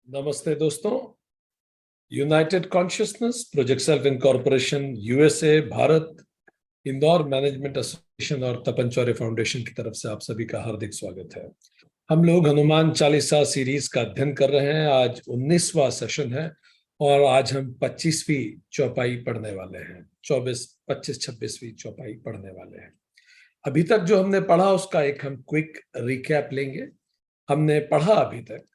नमस्ते दोस्तों। United consciousness, project self incorporation, USA, Bharat, Indore management association और तपन चौरे फाउंडेशन की तरफ से आप सभी का हार्दिक स्वागत है। हम लोग हनुमान चालीसा सीरीज का अध्ययन कर रहे हैं। आज 19वां सेशन है और आज हम 25वीं चौपाई पढ़ने वाले हैं। 24, 25, 26वीं चौपाई पढ़ने वाले हैं। अभी तक जो हमने पढ़ा उसका एक हम क्विक रिकैप लेंगे। हमने पढ़ा अभी तक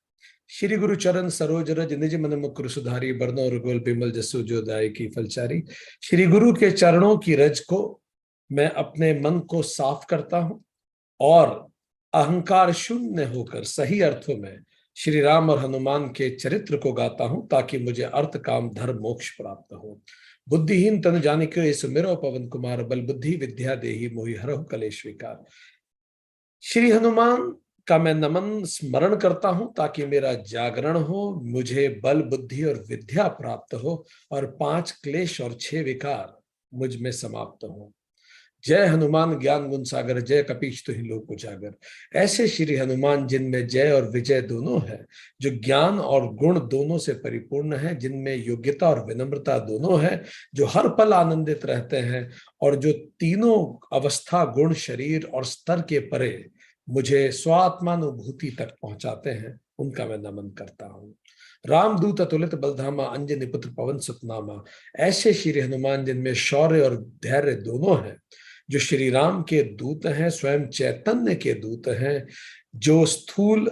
श्री गुरु चरण सरोज रज निज मन मुकुर सुधारी, बरनो रघुल बिमल जसु जो दाय की फलचारी। श्री गुरु के चरणों की रज को मैं अपने मन को साफ करता हूं और अहंकार शून्य होकर सही अर्थों में श्री राम और हनुमान के चरित्र को गाता हूं ताकि मुझे अर्थ काम धर्म मोक्ष प्राप्त हो। बुद्धिहीन तन जानिके सुमिरो पवन कुमार, बल बुद्धि विद्या देहि मोहि हरहु कलेश विकार। श्री हनुमान का मैं नमन स्मरण करता हूं ताकि मेरा जागरण हो, मुझे बल बुद्धि और विद्या प्राप्त हो और 5 क्लेश और 6 विकार मुझ में समाप्त हो। जय हनुमान ज्ञान गुण सागर, जय कपीश तुहि लोक उजागर। ऐसे श्री हनुमान जिनमें जय और विजय दोनों है, जो ज्ञान और गुण दोनों से परिपूर्ण है, जिनमें योग्यता और विनम्रता दोनों है, जो हर पल आनंदित रहते हैं और जो तीनों अवस्था, गुण, शरीर और स्तर के परे मुझे स्वात्मानुभूति तक पहुंचाते हैं, उनका मैं नमन करता हूं। रामदूत अतुलित बलधामा, अंजनी पुत्र पवन सुत नामा। ऐसे श्री हनुमान जिनमें शौर्य और धैर्य दोनों हैं, जो श्री राम के दूत हैं, स्वयं चैतन्य के दूत हैं, जो स्थूल,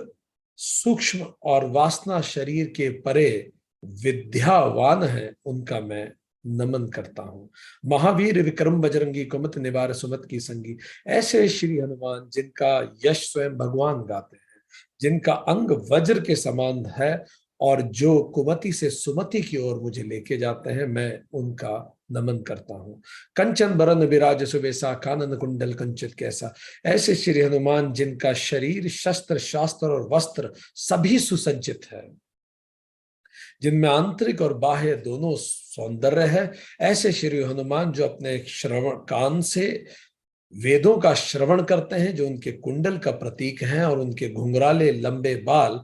सूक्ष्म और वासना शरीर के परे विद्यावान है, उनका मैं नमन करता हूं। महावीर विक्रम बजरंगी, कुमति निवार सुमति की संगी। ऐसे श्री हनुमान जिनका यश स्वयं भगवान गाते हैं, जिनका अंग वज्र के समान है और जो कुमति से सुमति की ओर मुझे लेके जाते हैं, मैं उनका नमन करता हूं। कंचन बरन विराज सुबेसा, कानन कुंडल कंचित कैसा। ऐसे श्री हनुमान जिनका शरीर, शस्त्र, शास्त्र और वस्त्र सभी सुसज्जित है, जिनमें आंतरिक और बाह्य दोनों सौंदर्य है। ऐसे श्री हनुमान जो अपने श्रवण कान से वेदों का श्रवण करते हैं, जो उनके कुंडल का प्रतीक हैं और उनके घुंघराले लंबे बाल,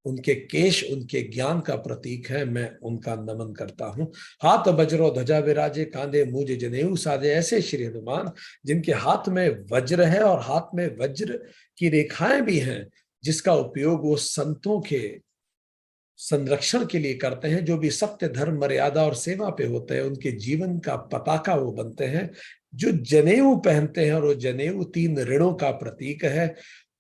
उनके केश उनके ज्ञान का प्रतीक है, मैं उनका नमन करता हूं। हाथ वज्रो ध्वजा विराजे, कांधे मूज जनेऊ साजे। ऐसे श्री हनुमान जिनके हाथ में वज्र है और हाथ में वज्र की रेखाएं भी हैं, जिसका उपयोग वो संतों के संरक्षण के लिए करते हैं। जो भी सत्य, धर्म, मर्यादा और सेवा पे होते हैं, उनके जीवन का पताका वो बनते हैं। जो जनेऊ पहनते हैं और वो जनेऊ 3 ऋणों का प्रतीक है।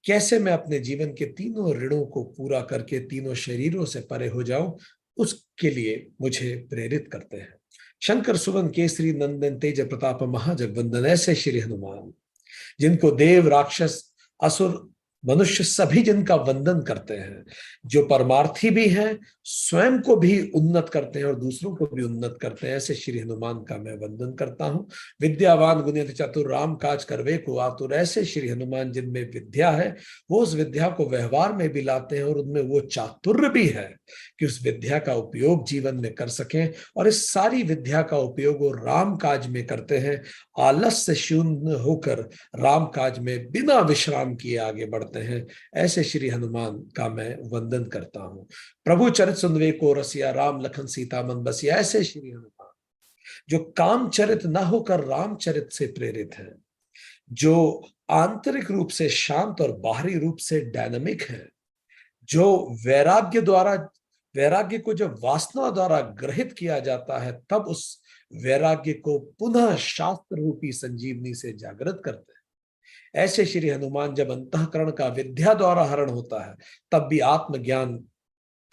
कैसे मैं अपने जीवन के तीनों ऋणों को पूरा करके तीनों शरीरों से परे हो जाऊं, उसके लिए मुझे प्रेरित करते हैं। शंकर सुवन केसरी नंदन, तेज प्रताप महाजगवंदन। ऐसे श्री हनुमान जिनको देव, राक्षस, असुर, मनुष्य सभी जिनका वंदन करते हैं, जो परमार्थी भी हैं, स्वयं को भी उन्नत करते हैं और दूसरों को भी उन्नत करते हैं, ऐसे श्री हनुमान का मैं वंदन करता हूं। विद्यावान गुणित चतुर, राम काज करवे को आतुर। ऐसे श्री हनुमान जिनमें विद्या है, वो उस विद्या को व्यवहार में भी लाते हैं और उनमें वो चातुर्य भी है कि उस विद्या का उपयोग जीवन में कर सकें और इस सारी विद्या का उपयोग वो राम काज में करते हैं। आलस्य शून्य होकर राम काज में बिना विश्राम किए आगे बढ़ते हैं। ऐसे श्री हनुमान का मैं वंदन करता हूं। प्रभु चरित सुनवे को रसिया, राम लखन सीता मन बसिया। ऐसे श्री हनुमान जो काम चरित न होकर रामचरित से प्रेरित हैं, जो आंतरिक रूप से शांत और बाहरी रूप से डायनामिक हैं, जो वैराग्य को जब वासना द्वारा ग्रहित किया जाता है, तब उस वैराग्य को पुनः शास्त्र रूपी संजीवनी से जागृत करते हैं। ऐसे श्री हनुमान जब अंतःकरण का विद्या द्वारा हरण होता है, तब भी आत्मज्ञान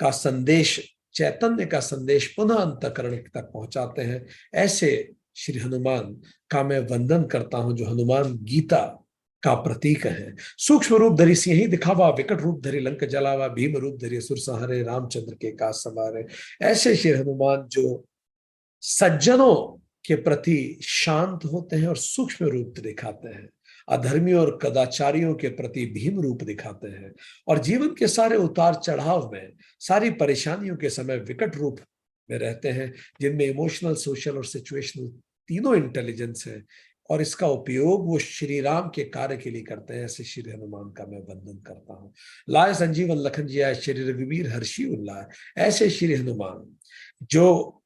का संदेश, चैतन्य का संदेश पुनः अंतःकरण तक पहुंचाते हैं। ऐसे श्री हनुमान का मैं वंदन करता हूं, जो हनुमान गीता का प्रतीक है। सूक्ष्म रूप धरि सिंहि दिखावा, विकट रूप धरि लंक जलावा, भीम रूप धरि असुर संहारे, रामचंद्र के काज संवारे। ऐसे श्री हनुमान जो सज्जनों के प्रति शांत होते हैं और सूक्ष्म रूप दिखाते हैं, अधर्मियों और कदाचारियों के प्रति भीम रूप दिखाते हैं और जीवन के सारे उतार चढ़ाव में, सारी परेशानियों के समय विकट रूप में रहते हैं, जिनमें इमोशनल, सोशल और सिचुएशनल तीनों इंटेलिजेंस है। और इसका उपयोग वो श्री राम के कार्य के लिए करते हैं, ऐसे श्री हनुमान का मैं वंदन करता हूं। लाए संजीवन लखन जी आए, श्री रघुवीर हर्षि उल्लाय। ऐसे श्री हनुमान जो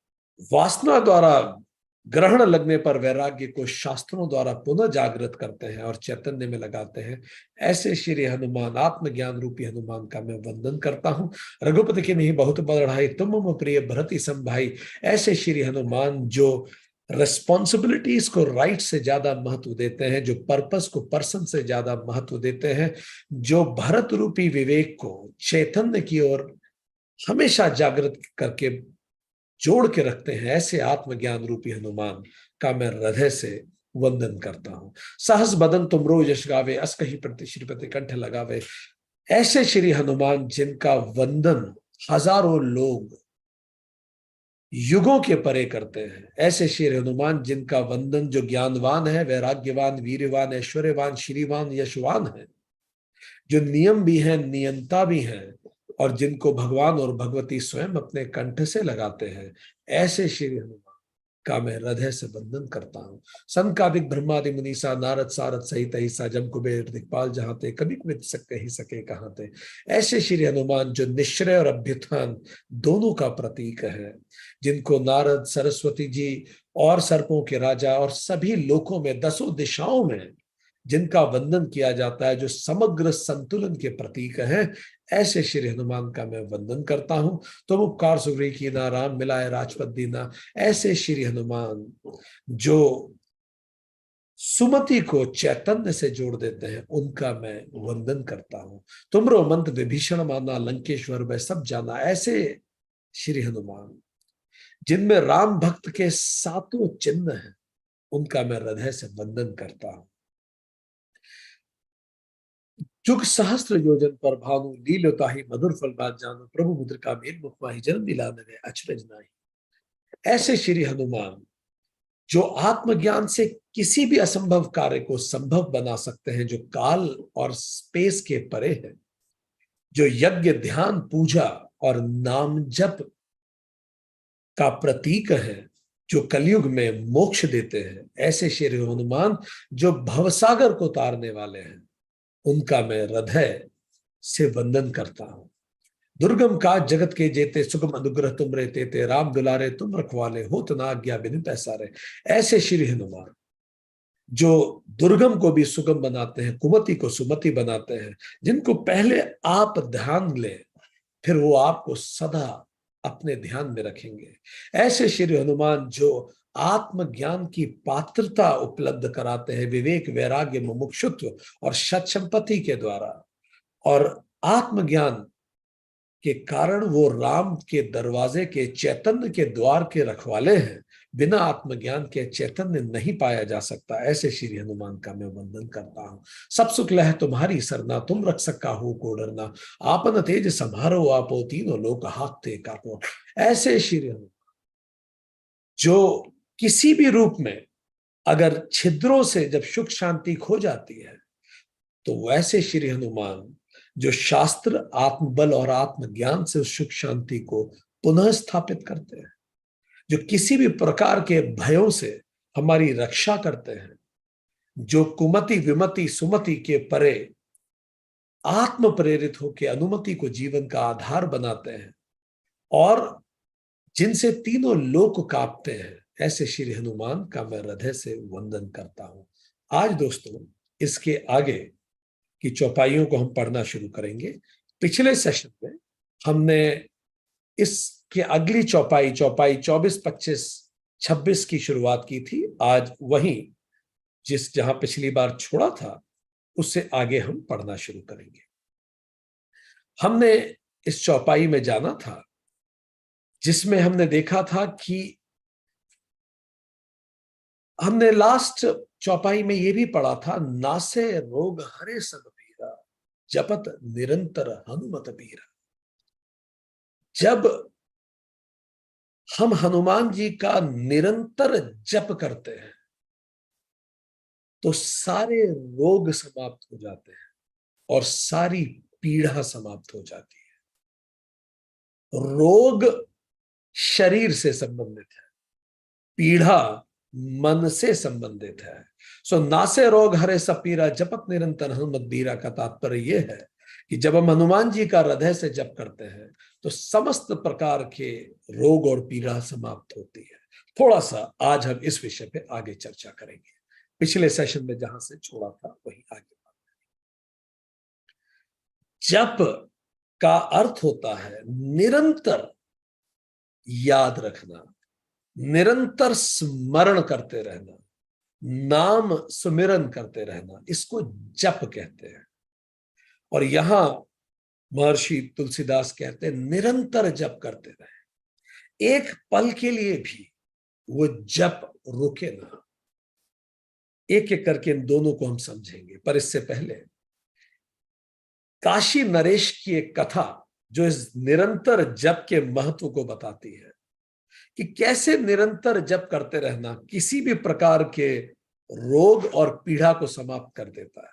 वासना द्वारा ग्रहण लगने पर वैराग्य को शास्त्रों द्वारा पुनः जागृत करते हैं और चैतन्य में लगाते हैं, ऐसे श्री हनुमान आत्मज्ञान रूपी हनुमान का मैं वंदन करता हूं। रघुपति की नहीं बहुत बढ़ाई, तुम मम प्रिय भरति सम भाई। ऐसे श्री हनुमान जो रिस्पॉन्सिबिलिटीज को राइट से ज्यादा महत्व देते हैं, जो पर्पस को पर्सन से ज्यादा महत्व देते हैं, जो भरत रूपी विवेक को चैतन्य की ओर हमेशा जागृत करके जोड़ के रखते हैं, ऐसे आत्मज्ञान रूपी हनुमान का मैं हृदय से वंदन करता हूं। सहस बदन तुमरो यश गावे, अस कही प्रति श्रीपति कंठ लगावे। ऐसे श्री हनुमान जिनका वंदन हजारों लोग युगों के परे करते हैं, ऐसे श्री हनुमान जिनका वंदन जो ज्ञानवान है, वैराग्यवान, वीरवान, ऐश्वर्यवान, श्रीवान, यशवान है, जो नियम भी हैं, नियंता भी हैं, और जिनको भगवान और भगवती स्वयं अपने कंठ से लगाते हैं, ऐसे श्री हनुमान का मैं हृदय से वंदन करता हूं। संकादिक ब्रह्मादि मुनीसा, नारद सारद सहित ऐसा, जम कुबेर दिक्पाल जहां थे, कभी कभी कही सके कहां थे। ऐसे श्री हनुमान जो निश्चय और अभ्युत्थान दोनों का प्रतीक है, जिनको नारद, सरस्वती जी और सर्पों के राजा और सभी लोकों में, दसों दिशाओं में जिनका वंदन किया जाता है, जो समग्र संतुलन के प्रतीक हैं, ऐसे श्री हनुमान का मैं वंदन करता हूं। तुम उपकार सुग्री की ना, राम मिलाए राजपद दीना। ऐसे श्री हनुमान जो सुमति को चैतन्य से जोड़ देते हैं, उनका मैं वंदन करता हूं। तुमरो मंत्र विभीषण माना, लंकेश्वर में सब जाना। ऐसे श्री हनुमान जिनमें राम भक्त के सातों चिन्ह हैं, उनका मैं हृदय से वंदन करता हूं। जुग सहस्त्र योजन पर भानु, लीलता ही मधुर फल बात जानो, प्रभु मुद्र का मेल मुख माही, जन्म दिला में अचरज नाही। ऐसे श्री हनुमान जो आत्मज्ञान से किसी भी असंभव कार्य को संभव बना सकते हैं, जो काल और स्पेस के परे है, जो यज्ञ, ध्यान, पूजा और नाम जप का प्रतीक है, जो कलयुग में मोक्ष देते हैं, ऐसे श्री हनुमान जो भवसागर को तारने वाले हैं, उनका मैं हृदय से वंदन करता हूं। दुर्गम काज जगत के जेते, सुगम अनुग्रह तुम रहते थे, राम दुलारे तुम रखवाले, हो तो ना आज्ञा बिनु पैसारे। ऐसे श्री हनुमान जो दुर्गम को भी सुगम बनाते हैं, कुमति को सुमति बनाते हैं, जिनको पहले आप ध्यान लें, फिर वो आपको सदा अपने ध्यान में रखेंगे। ऐसे श्री हनुमान जो आत्मज्ञान की पात्रता उपलब्ध कराते हैं, विवेक, वैराग्य, मुमुक्षुत्व और सत संपत्ति के द्वारा, और आत्मज्ञान के कारण वो राम के दरवाजे के, चैतन्य के द्वार के रखवाले हैं। बिना आत्मज्ञान के चैतन्य नहीं पाया जा सकता। ऐसे श्री हनुमान का मैं वंदन करता हूं। सब सुख लह तुम्हारी सरना, तुम रख सका हो को डरना, आपन तेज समारो आपो, तीनों लोक हाकते कापो। ऐसे श्री हनुमान जो किसी भी रूप में अगर छिद्रों से जब सुख शांति खो जाती है, तो वैसे श्री हनुमान जो शास्त्र, आत्मबल और आत्मज्ञान से उस सुख शांति को पुनः स्थापित करते हैं, जो किसी भी प्रकार के भयों से हमारी रक्षा करते हैं, जो कुमति, विमति, सुमति के परे आत्म प्रेरित होकर अनुमति को जीवन का आधार बनाते हैं, और जिनसे तीनों लोक कांपते हैं, ऐसे श्री हनुमान का मैं हृदय से वंदन करता हूं। आज दोस्तों इसके आगे की चौपाइयों को हम पढ़ना शुरू करेंगे। पिछले सेशन में हमने इसके अगली चौपाई 24, 25, 26 की शुरुआत की थी। आज वहीं जहां पिछली बार छोड़ा था, उससे आगे हम पढ़ना शुरू करेंगे। हमने इस चौपाई में जाना था जिसमें हमने देखा था कि हमने लास्ट चौपाई में यह भी पढ़ा था, नासे रोग हरे सब पीरा, जपत निरंतर हनुमत पीरा। जब हम हनुमान जी का निरंतर जप करते हैं, तो सारे रोग समाप्त हो जाते हैं और सारी पीड़ा समाप्त हो जाती है। रोग शरीर से संबंधित है, पीड़ा मन से संबंधित है। सो नासे रोग हरे सपीरा जपत निरंतर हनुमत बीरा का तात्पर्य यह है कि जब हम हनुमान जी का हृदय से जप करते हैं तो समस्त प्रकार के रोग और पीड़ा समाप्त होती है। थोड़ा सा आज हम इस विषय पे आगे चर्चा करेंगे। पिछले सेशन में जहां से छोड़ा था वहीं आगे। जप का अर्थ होता है निरंतर याद रखना, निरंतर स्मरण करते रहना, नाम सुमिरन करते रहना, इसको जप कहते हैं। और यहां महर्षि तुलसीदास कहते हैं निरंतर जप करते रहे, एक पल के लिए भी वो जप रुके ना। एक एक करके इन दोनों को हम समझेंगे, पर इससे पहले काशी नरेश की एक कथा जो इस निरंतर जप के महत्व को बताती है कि कैसे निरंतर जप करते रहना किसी भी प्रकार के रोग और पीड़ा को समाप्त कर देता है।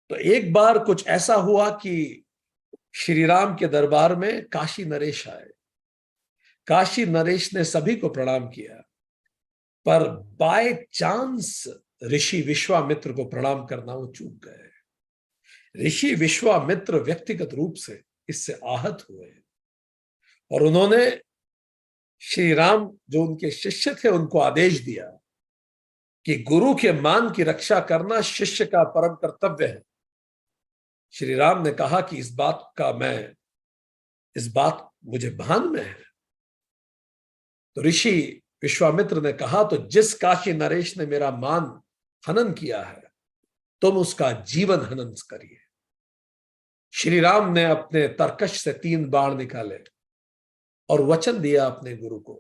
तो एक बार कुछ ऐसा हुआ कि श्री राम के दरबार में काशी नरेश आए। काशी नरेश ने सभी को प्रणाम किया, पर बाय चांस ऋषि विश्वामित्र को प्रणाम करना वो चूक गए। ऋषि विश्वामित्र व्यक्तिगत रूप से इससे आहत हुए और उन्होंने श्री राम जो उनके शिष्य थे उनको आदेश दिया कि गुरु के मान की रक्षा करना शिष्य का परम कर्तव्य है। श्री राम ने कहा कि इस बात मुझे भान में है। तो ऋषि विश्वामित्र ने कहा तो जिस काशी नरेश ने मेरा मान हनन किया है तुम उसका जीवन हनन करिए। श्री राम ने अपने तरकश से 3 बाण निकाले और वचन दिया अपने गुरु को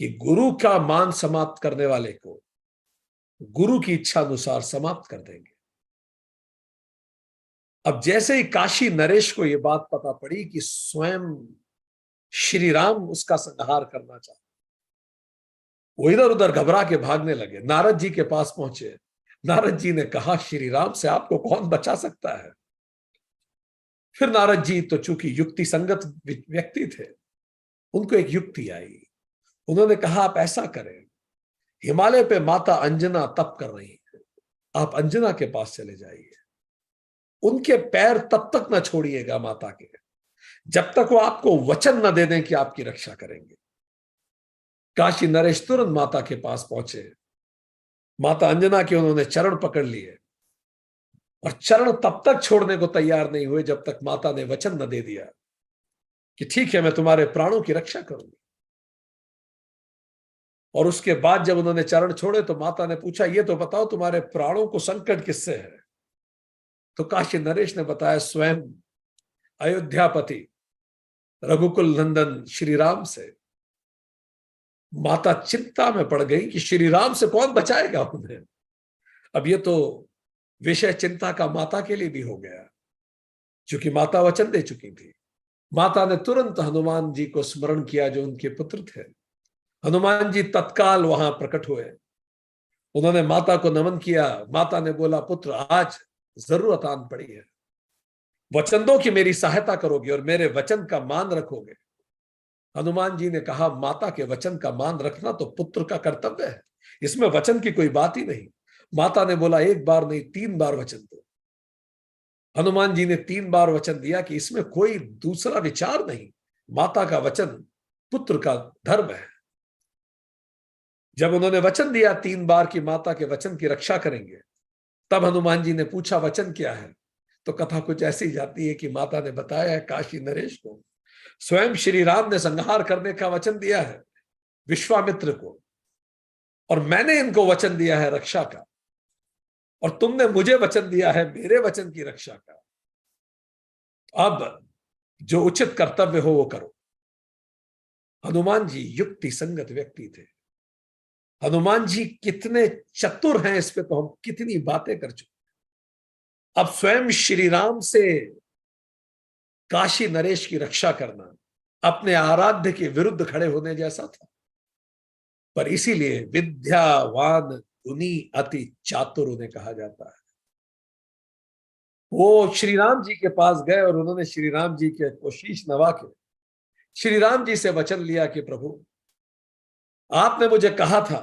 कि गुरु का मान समाप्त करने वाले को गुरु की इच्छा अनुसार समाप्त कर देंगे। अब जैसे ही काशी नरेश को यह बात पता पड़ी कि स्वयं श्री राम उसका संहार करना चाहते, वो इधर उधर घबरा के भागने लगे। नारद जी के पास पहुंचे। नारद जी ने कहा श्री राम से आपको कौन बचा सकता है। फिर नारद जी तो चूंकि युक्ति संगत व्यक्ति थे, उनको एक युक्ति आई। उन्होंने कहा आप ऐसा करें, हिमालय पे माता अंजना तप कर रही है, आप अंजना के पास चले जाइए, उनके पैर तब तक न छोड़िएगा माता के जब तक वो आपको वचन न दे दें कि आपकी रक्षा करेंगे। काशी नरेश तुरंत माता के पास पहुंचे। माता अंजना के उन्होंने चरण पकड़ लिए और चरण तब तक छोड़ने को तैयार नहीं हुए जब तक माता ने वचन न दे दिया कि ठीक है मैं तुम्हारे प्राणों की रक्षा करूंगी। और उसके बाद जब उन्होंने चरण छोड़े तो माता ने पूछा ये तो बताओ तुम्हारे प्राणों को संकट किससे है। तो काशी नरेश ने बताया स्वयं अयोध्यापति रघुकुल नंदन श्री राम से। माता चिंता में पड़ गई कि श्री राम से कौन बचाएगा उन्हें। अब ये तो विषय चिंता का माता के लिए भी हो गया, क्योंकि माता वचन दे चुकी थी। माता ने तुरंत हनुमान जी को स्मरण किया जो उनके पुत्र थे। हनुमान जी तत्काल वहां प्रकट हुए। उन्होंने माता को नमन किया। माता ने बोला पुत्र आज जरूरत आन पड़ी है, वचन दो कि मेरी सहायता करोगे और मेरे वचन का मान रखोगे। हनुमान जी ने कहा माता के वचन का मान रखना तो पुत्र का कर्तव्य है, इसमें वचन की कोई बात ही नहीं। माता ने बोला 1 बार नहीं 3 बार वचन दो। हनुमान जी ने 3 बार वचन दिया कि इसमें कोई दूसरा विचार नहीं, माता का वचन पुत्र का धर्म है। जब उन्होंने वचन दिया 3 बार कि माता के वचन की रक्षा करेंगे, तब हनुमान जी ने पूछा वचन क्या है। तो कथा कुछ ऐसी जाती है कि माता ने बताया काशी नरेश को स्वयं श्री राम ने संहार करने का वचन दिया है विश्वामित्र को, और मैंने इनको वचन दिया है रक्षा का, और तुमने मुझे वचन दिया है मेरे वचन की रक्षा का। अब जो उचित कर्तव्य हो वो करो। हनुमान जी युक्ति संगत व्यक्ति थे। हनुमान जी कितने चतुर हैं इस पे तो हम कितनी बातें कर चुके। अब स्वयं श्री राम से काशी नरेश की रक्षा करना अपने आराध्य के विरुद्ध खड़े होने जैसा था। पर इसीलिए विद्यावान गुनी अति चातुर उन्हें कहा जाता है। वो श्री राम जी के पास गए और उन्होंने श्री राम जी के कोशीश नवा के श्री राम जी से वचन लिया कि प्रभु आपने मुझे कहा था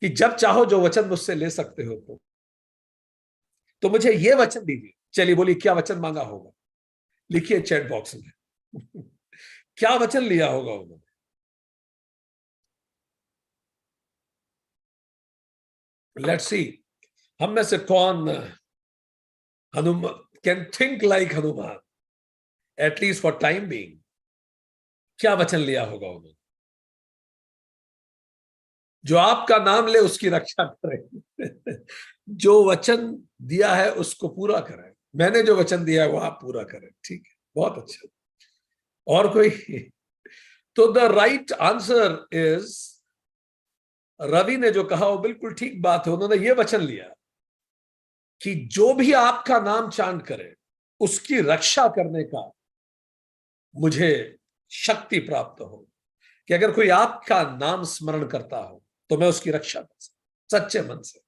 कि जब चाहो जो वचन मुझसे ले सकते हो तो मुझे ये वचन दीजिए। चलिए बोलिए क्या वचन मांगा होगा, लिखिए चैट बॉक्स में। क्या वचन लिया होगा उन्होंने। लेट्स सी हम में से कौन Hanuman can think like Hanuman at least for time being. क्या वचन लिया होगा उन्होंने। जो आपका नाम ले उसकी रक्षा करें। जो वचन दिया है उसको पूरा करें। मैंने जो वचन दिया है वो आप पूरा करें। ठीक है, बहुत अच्छा। और कोई। तो the right answer is, Ravi ने जो कहा वो बिल्कुल ठीक बात है। उन्होंने ये वचन लिया कि जो भी आपका नाम चांद करे उसकी रक्षा करने का मुझे शक्ति प्राप्त हो, कि अगर कोई आपका नाम स्मरण करता हो तो मैं उसकी रक्षा कर सकूं सच्चे मन से।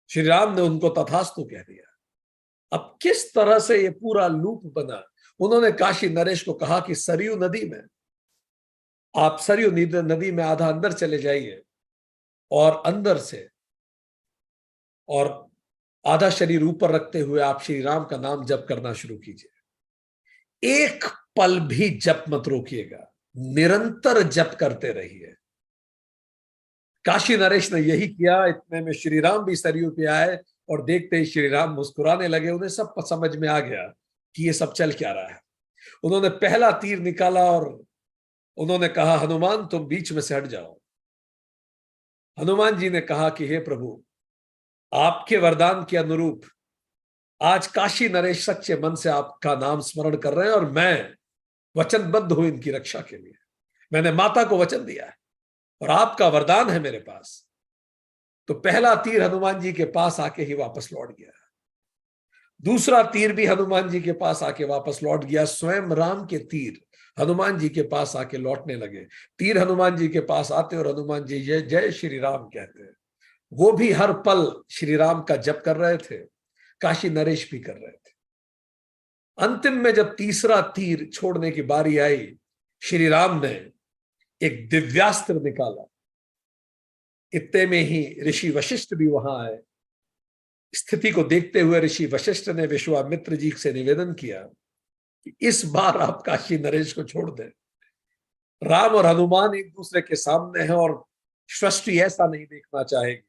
श्री राम ने उनको तथास्तु कह दिया। अब किस तरह से ये पूरा लूप बना। उन्होंने काशी नरेश को कहा कि सरयू नदी में, आप सरयू नदी में आधा अंदर चले जाइए और अंदर से, और आधा शरीर ऊपर रखते हुए आप श्री राम का नाम जप करना शुरू कीजिए। एक पल भी जप मत रोकिएगा, निरंतर जप करते रहिए। काशी नरेश ने यही किया। इतने में श्री राम भी सरयू पे आए और देखते ही श्री राम मुस्कुराने लगे। उन्हें सब समझ में आ गया कि ये सब चल क्या रहा है। उन्होंने पहला तीर निकाला और उन्होंने कहा, हनुमान तुम बीच में से हट जाओ। हनुमान जी ने कहा कि हे प्रभु, आपके वरदान के अनुरूप आज काशी नरेश सच्चे मन से आपका नाम स्मरण कर रहे हैं और मैं वचनबद्ध हूं इनकी रक्षा के लिए। मैंने माता को वचन दिया है और आपका वरदान है मेरे पास। तो पहला तीर हनुमान जी के पास आके ही वापस लौट गया। दूसरा तीर भी हनुमान जी के पास आके वापस लौट गया। स्वयं राम के तीर हनुमान जी के पास आके लौटने लगे। तीर हनुमान जी के पास आते और हनुमान जी जय जय श्री राम कहते हैं। वो भी हर पल श्री राम का जप कर रहे थे, काशी नरेश भी कर रहे थे। अंतिम में जब तीसरा तीर छोड़ने की बारी आई, श्री राम ने एक दिव्यास्त्र निकाला। इतने में ही ऋषि वशिष्ठ भी वहां आए। स्थिति को देखते हुए ऋषि वशिष्ठ ने विश्वामित्र जी से निवेदन किया कि इस बार आप काशी नरेश को छोड़ दें। राम और हनुमान एक दूसरे के सामने हैं और सृष्टि ऐसा नहीं देखना चाहेगी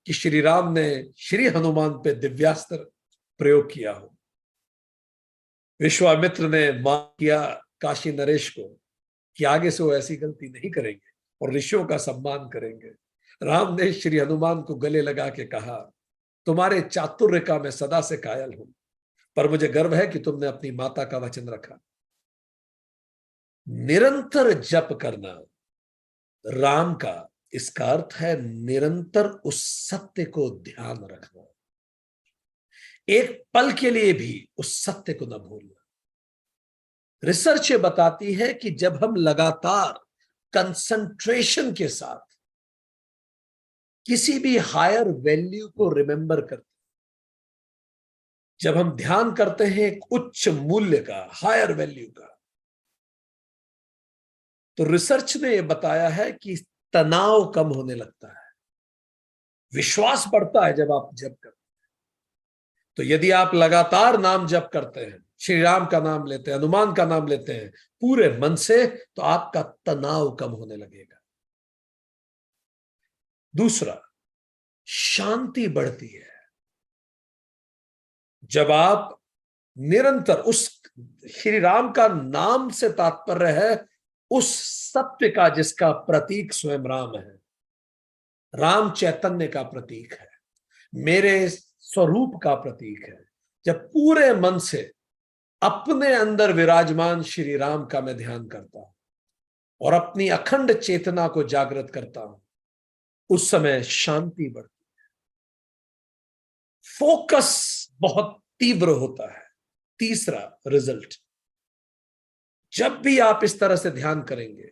कि श्री राम ने श्री हनुमान पे दिव्यास्त्र प्रयोग किया हो। विश्वामित्र ने मान किया काशी नरेश को कि आगे से वो ऐसी गलती नहीं करेंगे और ऋषियों का सम्मान करेंगे। राम ने श्री हनुमान को गले लगा के कहा, तुम्हारे चातुर्य का मैं सदा से कायल हूं, पर मुझे गर्व है कि तुमने अपनी माता का वचन रखा। निरंतर जप करना राम का, इसका अर्थ है निरंतर उस सत्य को ध्यान रखना, एक पल के लिए भी उस सत्य को न भूलना। रिसर्च ये बताती है कि जब हम लगातार कंसंट्रेशन के साथ किसी भी हायर वैल्यू को रिमेंबर करते, जब हम ध्यान करते हैं एक उच्च मूल्य का, हायर वैल्यू का, तो रिसर्च ने यह बताया है कि तनाव कम होने लगता है, विश्वास बढ़ता है जब आप जप करते हैं। तो यदि आप लगातार नाम जप करते हैं, श्री राम का नाम लेते हैं, हनुमान का नाम लेते हैं पूरे मन से, तो आपका तनाव कम होने लगेगा। दूसरा, शांति बढ़ती है। जब आप निरंतर उस श्री राम का नाम से तात्पर्य है उस सत्य का जिसका प्रतीक स्वयं राम है। राम चैतन्य का प्रतीक है, मेरे स्वरूप का प्रतीक है। जब पूरे मन से अपने अंदर विराजमान श्री राम का मैं ध्यान करता हूं और अपनी अखंड चेतना को जागृत करता हूं, उस समय शांति बढ़ती है, फोकस बहुत तीव्र होता है। तीसरा रिजल्ट, जब भी आप इस तरह से ध्यान करेंगे,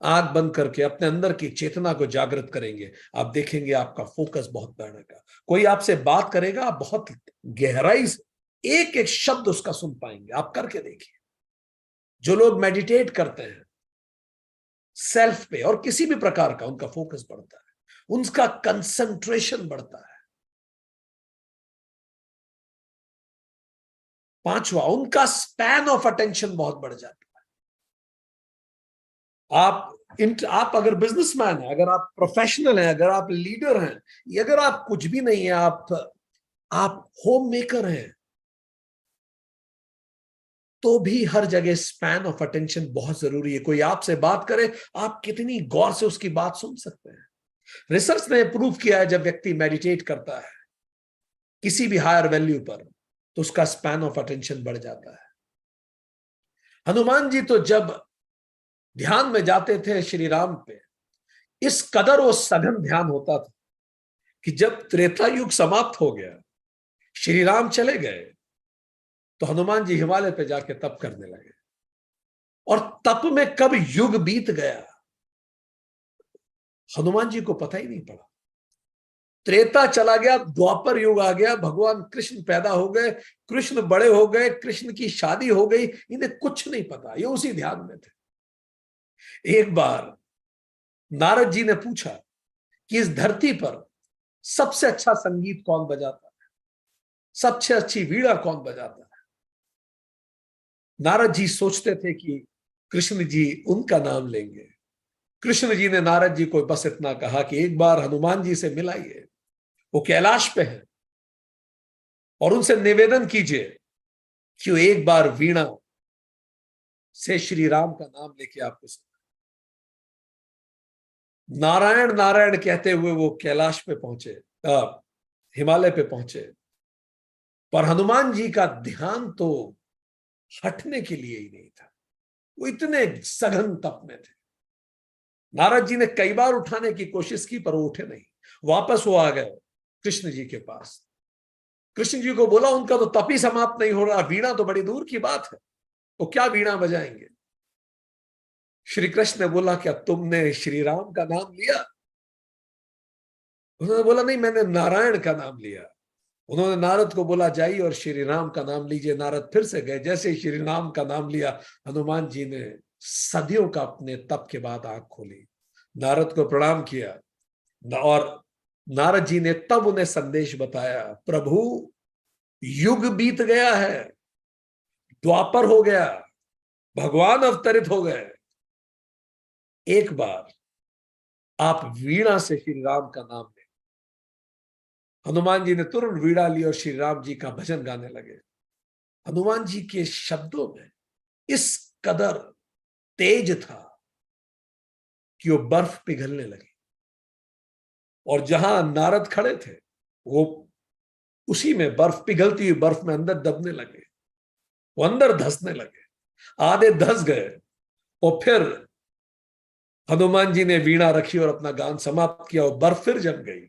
आंख बंद करके अपने अंदर की चेतना को जागृत करेंगे, आप देखेंगे आपका फोकस बहुत बढ़ेगा। कोई आपसे बात करेगा, आप बहुत गहराई से एक एक शब्द उसका सुन पाएंगे। आप करके देखिए। जो लोग मेडिटेट करते हैं सेल्फ पे और किसी भी प्रकार का, उनका फोकस बढ़ता है। उनका कंसंट्रेशन बढ़ता है। पांचवा, उनका स्पैन ऑफ अटेंशन बहुत बढ़ जाता है। आप अगर बिजनेसमैन है, अगर आप प्रोफेशनल हैं, अगर आप लीडर हैं, या अगर आप कुछ भी नहीं है, आप होम मेकर हैं, तो भी हर जगह स्पैन ऑफ अटेंशन बहुत जरूरी है। कोई आपसे बात करे, आप कितनी गौर से उसकी बात सुन सकते हैं। रिसर्च ने प्रूव किया है, जब व्यक्ति मेडिटेट करता है किसी भी हायर वैल्यू पर, तो उसका स्पैन ऑफ अटेंशन बढ़ जाता है। हनुमान जी तो जब ध्यान में जाते थे श्री राम पे, इस कदर वो सघन ध्यान होता था कि जब त्रेता युग समाप्त हो गया, श्री राम चले गए, तो हनुमान जी हिमालय पे जाके तप करने लगे। और तप में कब युग बीत गया हनुमान जी को पता ही नहीं पड़ा। त्रेता चला गया, द्वापर युग आ गया, भगवान कृष्ण पैदा हो गए, कृष्ण बड़े हो गए, कृष्ण की शादी हो गई, इन्हें कुछ नहीं पता, ये उसी ध्यान में थे। एक बार नारद जी ने पूछा कि इस धरती पर सबसे अच्छा संगीत कौन बजाता है, सबसे अच्छी वीणा कौन बजाता है। नारद जी सोचते थे कि कृष्ण जी उनका नाम लेंगे। कृष्ण जी ने नारद जी को बस इतना कहा कि एक बार हनुमान जी से मिलाइए, वो कैलाश पे हैं, और उनसे निवेदन कीजिए कि वो एक बार वीणा से श्री राम का नाम लेके आपको सुना। नारायण नारायण कहते हुए वो कैलाश पे पहुंचे, हिमालय पे पहुंचे, पर हनुमान जी का ध्यान तो हटने के लिए ही नहीं था। वो इतने सघन तप में थे। नारद जी ने कई बार उठाने की कोशिश की, पर वो उठे नहीं। वापस वो आ गए कृष्ण जी के पास। कृष्ण जी को बोला, उनका तो तप ही समाप्त नहीं हो रहा, वीणा तो बड़ी दूर की बात है, वो क्या वीणा बजाएंगे। श्री कृष्ण ने बोला, क्या तुमने श्री राम का नाम लिया? उन्होंने बोला, नहीं, मैंने नारायण का नाम लिया। उन्होंने नारद को बोला, जाइए और श्री राम का नाम लीजिए। नारद फिर से गए, जैसे ही श्री राम का नाम लिया, हनुमान जी ने सदियों का अपने तप के बाद आंख खोली, नारद को प्रणाम किया, और नारद जी ने तब उन्हें संदेश बताया, प्रभु युग बीत गया है, द्वापर हो गया, भगवान अवतरित हो गए, एक बार आप वीणा से श्री राम का नाम लें। हनुमान जी ने तुरंत वीणा ली और श्री राम जी का भजन गाने लगे। हनुमान जी के शब्दों में इस कदर तेज था कि वो बर्फ पिघलने लगी, और जहां नारद खड़े थे, वो उसी में बर्फ, पिघलती हुई बर्फ में अंदर दबने लगे, वो अंदर धंसने लगे, आधे धंस गए। और फिर हनुमान जी ने वीणा रखी और अपना गान समाप्त किया, और बर्फ फिर जम गई।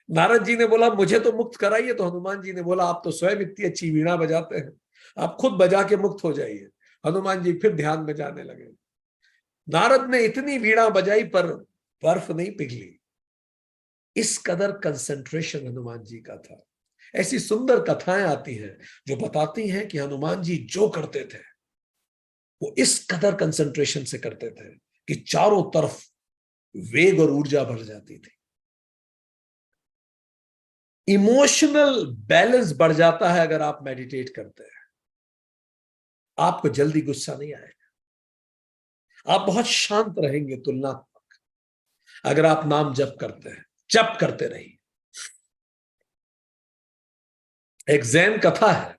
नारद जी ने बोला, मुझे तो मुक्त कराइए। तो हनुमान जी ने बोला, आप तो स्वयं इतनी अच्छी वीणा बजाते हैं, आप खुद बजा के मुक्त हो जाइए। हनुमान जी फिर ध्यान में जाने लगे। नारद ने इतनी वीणा बजाई, पर बर्फ नहीं पिघली। इस कदर कंसंट्रेशन हनुमान जी का था। ऐसी सुंदर कथाएं आती हैं जो बताती हैं कि हनुमान जी जो करते थे, वो इस कदर कंसंट्रेशन से करते थे कि चारों तरफ वेग और ऊर्जा भर जाती थी। इमोशनल बैलेंस बढ़ जाता है अगर आप मेडिटेट करते हैं। आपको जल्दी गुस्सा नहीं आएगा, आप बहुत शांत रहेंगे तुलनात्मक, अगर आप नाम जप करते हैं। जप करते रहिए। एक जैन कथा है,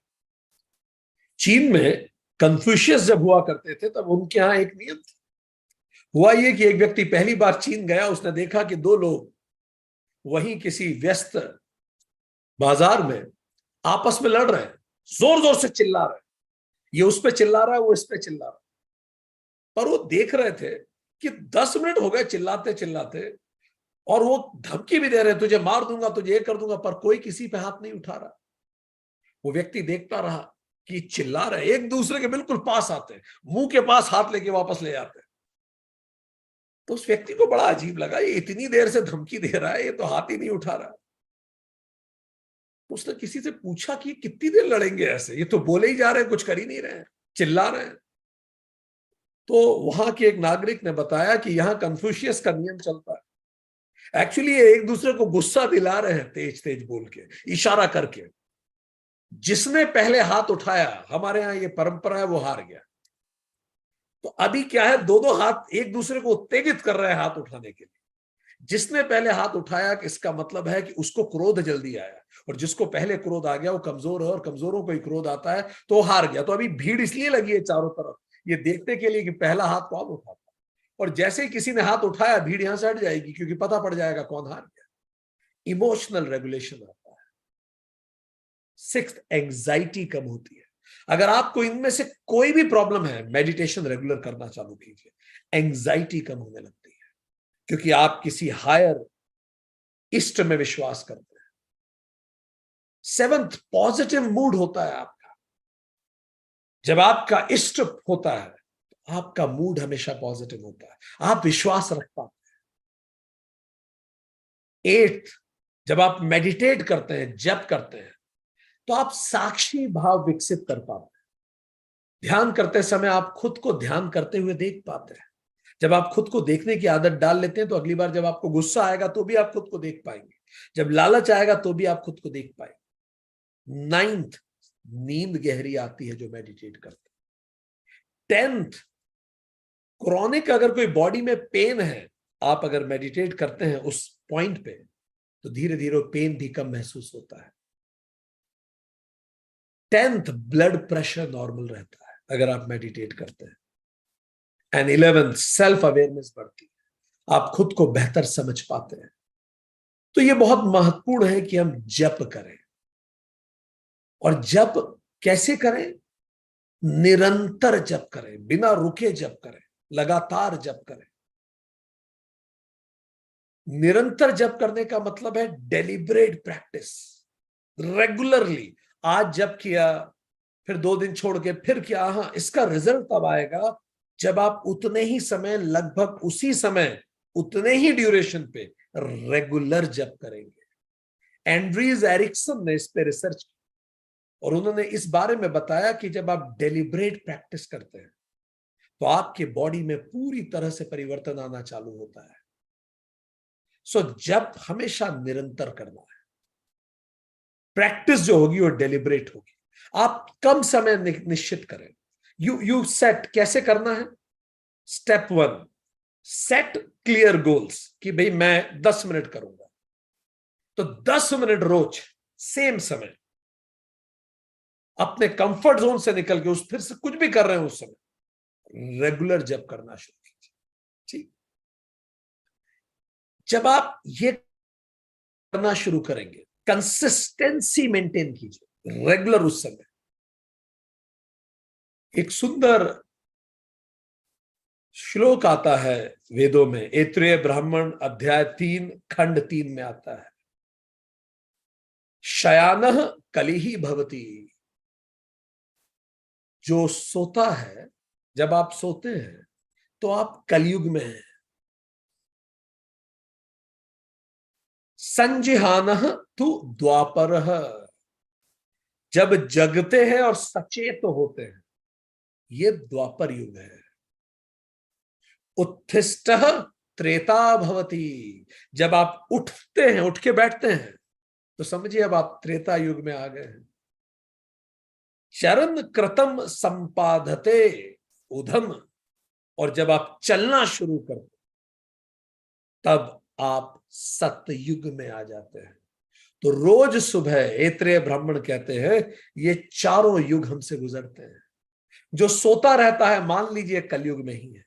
चीन में कन्फ्यूशियस जब हुआ करते थे, तब उनके यहां एक नियम था। हुआ ये कि एक व्यक्ति पहली बार चीन गया, उसने देखा कि दो लोग वहीं किसी व्यस्त बाजार में आपस में लड़ रहे हैं, जोर जोर से चिल्ला रहे हैं। ये उस पे चिल्ला रहा है, वो इस पे चिल्ला रहा है। पर वो देख रहे थे कि 10 मिनट हो गए चिल्लाते चिल्लाते, और वो धमकी भी दे रहे, तुझे मार दूंगा, तुझे ये कर दूंगा, पर कोई किसी पे हाथ नहीं उठा रहा। वो व्यक्ति देखता रहा कि चिल्ला रहे, एक दूसरे के बिल्कुल पास आते, मुंह के पास हाथ लेके वापस ले जाते। तो उस व्यक्ति को बड़ा अजीब लगा, ये इतनी देर से धमकी दे रहा है, ये तो हाथ ही नहीं उठा रहा। उसने किसी से पूछा कि कितनी देर लड़ेंगे ऐसे, ये तो बोले ही जा रहे हैं, कुछ कर ही नहीं रहे हैं, चिल्ला रहे हैं। तो वहां के एक नागरिक ने बताया कि यहां कन्फ्यूशियस का नियम चलता है, एक्चुअली ये एक दूसरे को गुस्सा दिला रहे हैं तेज तेज बोल के, इशारा करके। जिसने पहले हाथ उठाया, हमारे यहां ये परंपरा है, वो हार गया। तो अभी क्या है, दो दो हाथ एक दूसरे को उत्तेजित कर रहे हैं हाथ उठाने के लिए। जिसने पहले हाथ उठाया, इसका मतलब है कि उसको क्रोध जल्दी आया, और जिसको पहले क्रोध आ गया वो कमजोर है, और कमजोरों को ही क्रोध आता है तो हार गया। तो अभी भीड़ इसलिए लगी है चारों तरफ, ये देखने के लिए कि पहला हाथ कौन उठाता है। और जैसे ही किसी ने हाथ उठाया, भीड़ यहां से हट जाएगी, क्योंकि पता पड़ जाएगा कौन हार गया। इमोशनल रेगुलेशन आता है। सिक्स्थ, एंग्जाइटी कम होती है। अगर आपको इनमें से कोई भी प्रॉब्लम है, मेडिटेशन रेगुलर करना चालू कीजिए, एंग्जाइटी कम होने लगती है, क्योंकि आप किसी हायर इष्ट में विश्वास करते हैं। सेवंथ, पॉजिटिव मूड होता है आपका। जब आपका इष्ट होता है तो आपका मूड हमेशा पॉजिटिव होता है, आप विश्वास रख पाते हैं। एट्थ, जब आप मेडिटेट करते हैं, जप करते हैं, तो आप साक्षी भाव विकसित कर पाते हैं। ध्यान करते समय आप खुद को ध्यान करते हुए देख पाते हैं। जब आप खुद को देखने की आदत डाल लेते हैं, तो अगली बार जब आपको गुस्सा आएगा तो भी आप खुद को देख पाएंगे, जब लालच आएगा तो भी आप खुद को देख पाएंगे। नाइन्थ, नींद गहरी आती है जो मेडिटेट करते हैं। टेंथ, क्रॉनिक अगर कोई बॉडी में पेन है, आप अगर मेडिटेट करते हैं उस पॉइंट पे, तो धीरे धीरे पेन भी कम महसूस होता है। टेंथ, ब्लड प्रेशर नॉर्मल रहता है अगर आप मेडिटेट करते हैं। एंड 11th, सेल्फ अवेयरनेस बढ़ती है, आप खुद को बेहतर समझ पाते हैं। तो ये बहुत महत्वपूर्ण है कि हम जप करें। और जप कैसे करें? निरंतर जप करें, बिना रुके जप करें, लगातार जप करें। निरंतर जप करने का मतलब है डेलिब्रेट प्रैक्टिस, रेगुलरली। आज जप किया, फिर 2 दिन छोड़ के फिर किया। हाँ, इसका रिजल्ट तब आएगा जब आप उतने ही समय, लगभग उसी समय, उतने ही ड्यूरेशन पे रेगुलर जप करेंगे। एंड्रीज एरिक्सन ने इस पे रिसर्च की, और उन्होंने इस बारे में बताया कि जब आप डेलिब्रेट प्रैक्टिस करते हैं, तो आपके बॉडी में पूरी तरह से परिवर्तन आना चालू होता है। सो जप हमेशा निरंतर करना है। प्रैक्टिस जो होगी वो डेलिब्रेट होगी। आप कम समय निश्चित करें। यू सेट, कैसे करना है? स्टेप 1, सेट क्लियर गोल्स, कि भाई मैं 10 मिनट करूंगा, तो 10 मिनट रोज सेम समय, अपने कंफर्ट जोन से निकल के उस फिर से कुछ भी कर रहे हैं उस समय रेगुलर जप करना शुरू कीजिए। ठीक, जब आप ये करना शुरू करेंगे, कंसिस्टेंसी मेंटेन कीजिए रेगुलर उस समय। एक सुंदर श्लोक आता है वेदों में, ऐत्रेय ब्राह्मण अध्याय 3 खंड 3 में आता है, शयानः कलिहि भवति। जो सोता है, जब आप सोते हैं तो आप कलयुग में हैं। संजिहानः तु द्वापरः, जब जगते हैं और सचेत होते हैं, ये द्वापर युग है। उत्थिष्टः त्रेता भवति, जब आप उठते हैं, उठ के बैठते हैं, तो समझिए अब आप त्रेता युग में आ गए हैं। चरण कृतम संपादते उधम, और जब आप चलना शुरू करते तब आप सतयुग में आ जाते हैं। तो रोज सुबह ऐत्रेय ब्राह्मण कहते हैं, ये चारों युग हमसे गुजरते हैं। जो सोता रहता है, मान लीजिए कलयुग में ही है।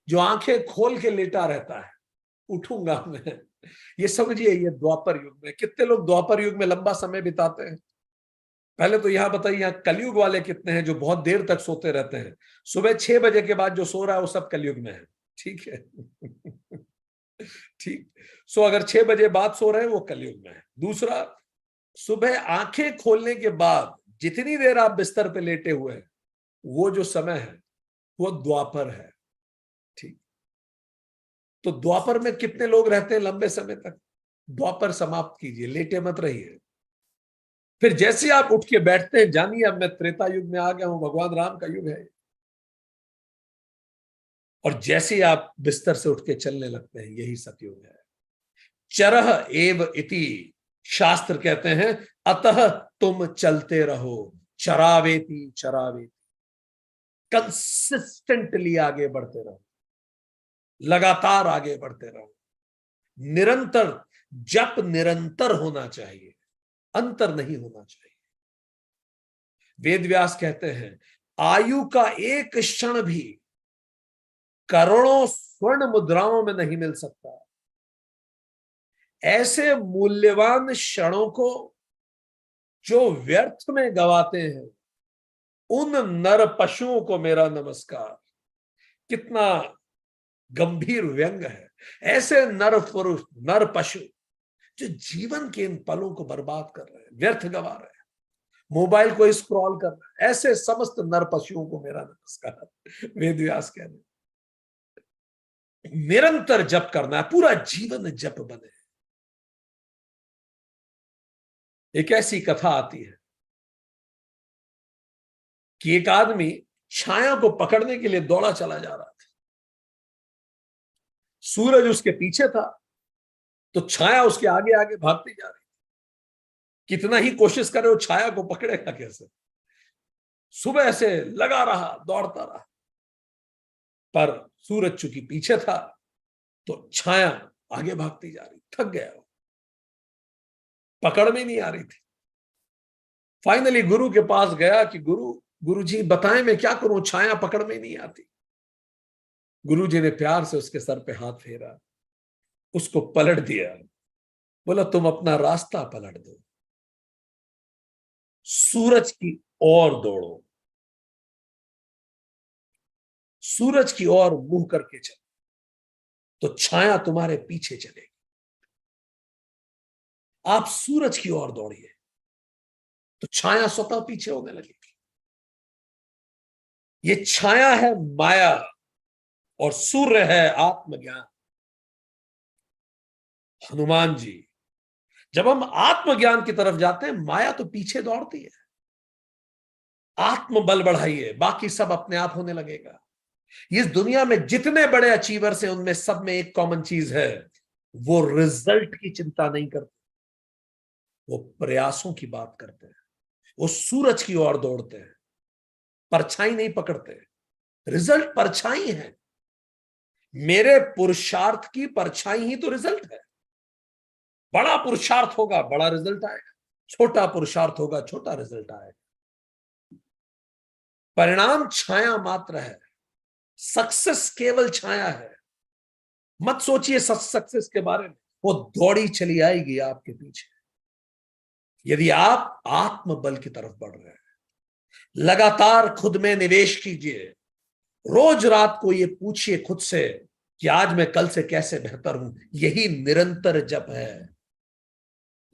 जो आंखें खोल के लेटा रहता है, उठूंगा मैं, ये समझिए ये द्वापर युग में। कितने लोग द्वापर युग में लंबा समय बिताते हैं? पहले तो यहां बताइए, यहाँ कलयुग वाले कितने हैं जो बहुत देर तक सोते रहते हैं? सुबह 6 बजे के बाद जो सो रहा है वो सब कलयुग में है। ठीक है। ठीक। सो अगर 6 बजे बाद सो रहे हैं वो कलयुग में है। दूसरा, सुबह आंखें खोलने के बाद जितनी देर आप बिस्तर पे लेटे हुए हैं, वो जो समय है वो द्वापर है। ठीक। तो द्वापर में कितने लोग रहते हैं लंबे समय तक? द्वापर समाप्त कीजिए, लेटे मत रहिए। फिर जैसे आप उठ के बैठते हैं, जानिए अब मैं त्रेता युग में आ गया हूं, भगवान राम का युग है। और जैसे ही आप बिस्तर से उठ के चलने लगते हैं, यही सतयुग है। चरह एव इति, शास्त्र कहते हैं अतः तुम चलते रहो, चरावेति चरावेति, कंसिस्टेंटली आगे बढ़ते रहो, लगातार आगे बढ़ते रहो। निरंतर जप निरंतर होना चाहिए, अंतर नहीं होना चाहिए। वेद व्यास कहते हैं आयु का एक क्षण भी करोड़ों स्वर्ण मुद्राओं में नहीं मिल सकता। ऐसे मूल्यवान क्षणों को जो व्यर्थ में गवाते हैं, उन नर पशुओं को मेरा नमस्कार। कितना गंभीर व्यंग है। ऐसे नर पुरुष, नर पशु जो जीवन के इन पलों को बर्बाद कर रहे हैं, व्यर्थ गवा रहे हैं, मोबाइल को स्क्रॉल कर रहे हैं, ऐसे समस्त नर पशुओं को मेरा नमस्कार। वेद व्यास कह रहे निरंतर जप करना है, पूरा जीवन जप बने। एक ऐसी कथा आती है कि एक आदमी छाया को पकड़ने के लिए दौड़ा चला जा रहा था। सूरज उसके पीछे था, तो छाया उसके आगे आगे भागती जा रही थी। कितना ही कोशिश करे वो छाया को पकड़ेगा कैसे। सुबह से लगा रहा, दौड़ता रहा, पर सूरज चूंकि पीछे था तो छाया आगे भागती जा रही, थक गया वो, पकड़ में नहीं आ रही थी। फाइनली गुरु के पास गया कि गुरु जी बताएं मैं क्या करूं, छाया पकड़ में नहीं आती। गुरु जी ने प्यार से उसके सर पे हाथ फेरा, उसको पलट दिया, बोला तुम अपना रास्ता पलट दो, सूरज की ओर दौड़ो, सूरज की ओर मुंह करके चलो, तो छाया तुम्हारे पीछे चलेगी। आप सूरज की ओर दौड़िए तो छाया स्वतः पीछे होने लगेगी। ये छाया है माया और सूर्य है आत्मज्ञान। हनुमान जी, जब हम आत्मज्ञान की तरफ जाते हैं, माया तो पीछे दौड़ती है। आत्मबल बढ़ाइए, बाकी सब अपने आप होने लगेगा। इस दुनिया में जितने बड़े अचीवर्स हैं, उनमें सब में एक कॉमन चीज है, वो रिजल्ट की चिंता नहीं करते, वो प्रयासों की बात करते हैं। वो सूरज की ओर दौड़ते हैं, परछाई नहीं पकड़ते। रिजल्ट परछाई है, मेरे पुरुषार्थ की परछाई ही तो रिजल्ट है। बड़ा पुरुषार्थ होगा, बड़ा रिजल्ट आएगा, छोटा पुरुषार्थ होगा, छोटा रिजल्ट आएगा। परिणाम छाया मात्र है, सक्सेस केवल छाया है। मत सोचिए सक्सेस के बारे में, वो दौड़ी चली आएगी आपके पीछे, यदि आप आत्मबल की तरफ बढ़ रहे हैं। लगातार खुद में निवेश कीजिए। रोज रात को ये पूछिए खुद से कि आज मैं कल से कैसे बेहतर हूं। यही निरंतर जप है।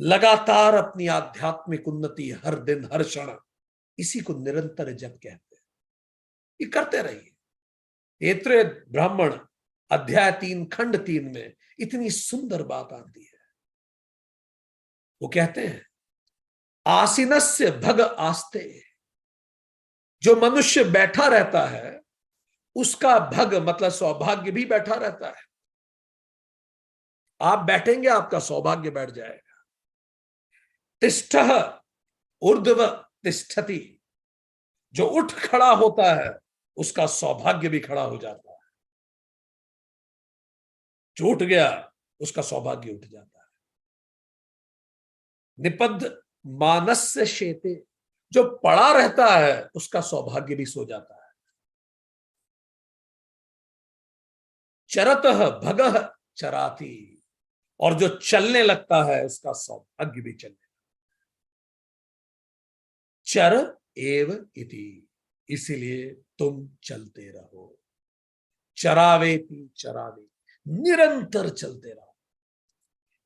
लगातार अपनी आध्यात्मिक उन्नति, हर दिन हर क्षण, इसी को निरंतर जप कहते हैं। ये करते रहिए। ऐत्रेय ब्राह्मण अध्याय 3 खंड 3 में इतनी सुंदर बात आती है। वो कहते हैं आसीनस्य भग आस्ते, जो मनुष्य बैठा रहता है उसका भग मतलब सौभाग्य भी बैठा रहता है। आप बैठेंगे, आपका सौभाग्य बैठ जाएगा। तिष्ठः ऊर्ध्व तिष्ठति, जो उठ खड़ा होता है उसका सौभाग्य भी खड़ा हो जाता है। जो उठ गया उसका सौभाग्य उठ जाता है। निपद्ध मानस्य शेते, जो पड़ा रहता है उसका सौभाग्य भी सो जाता है। चरतः भगः चराति, और जो चलने लगता है उसका सौभाग्य भी चलने लगता है। चर एव इति, इसीलिए तुम चलते रहो। चरावेति चरावेति, निरंतर चलते रहो।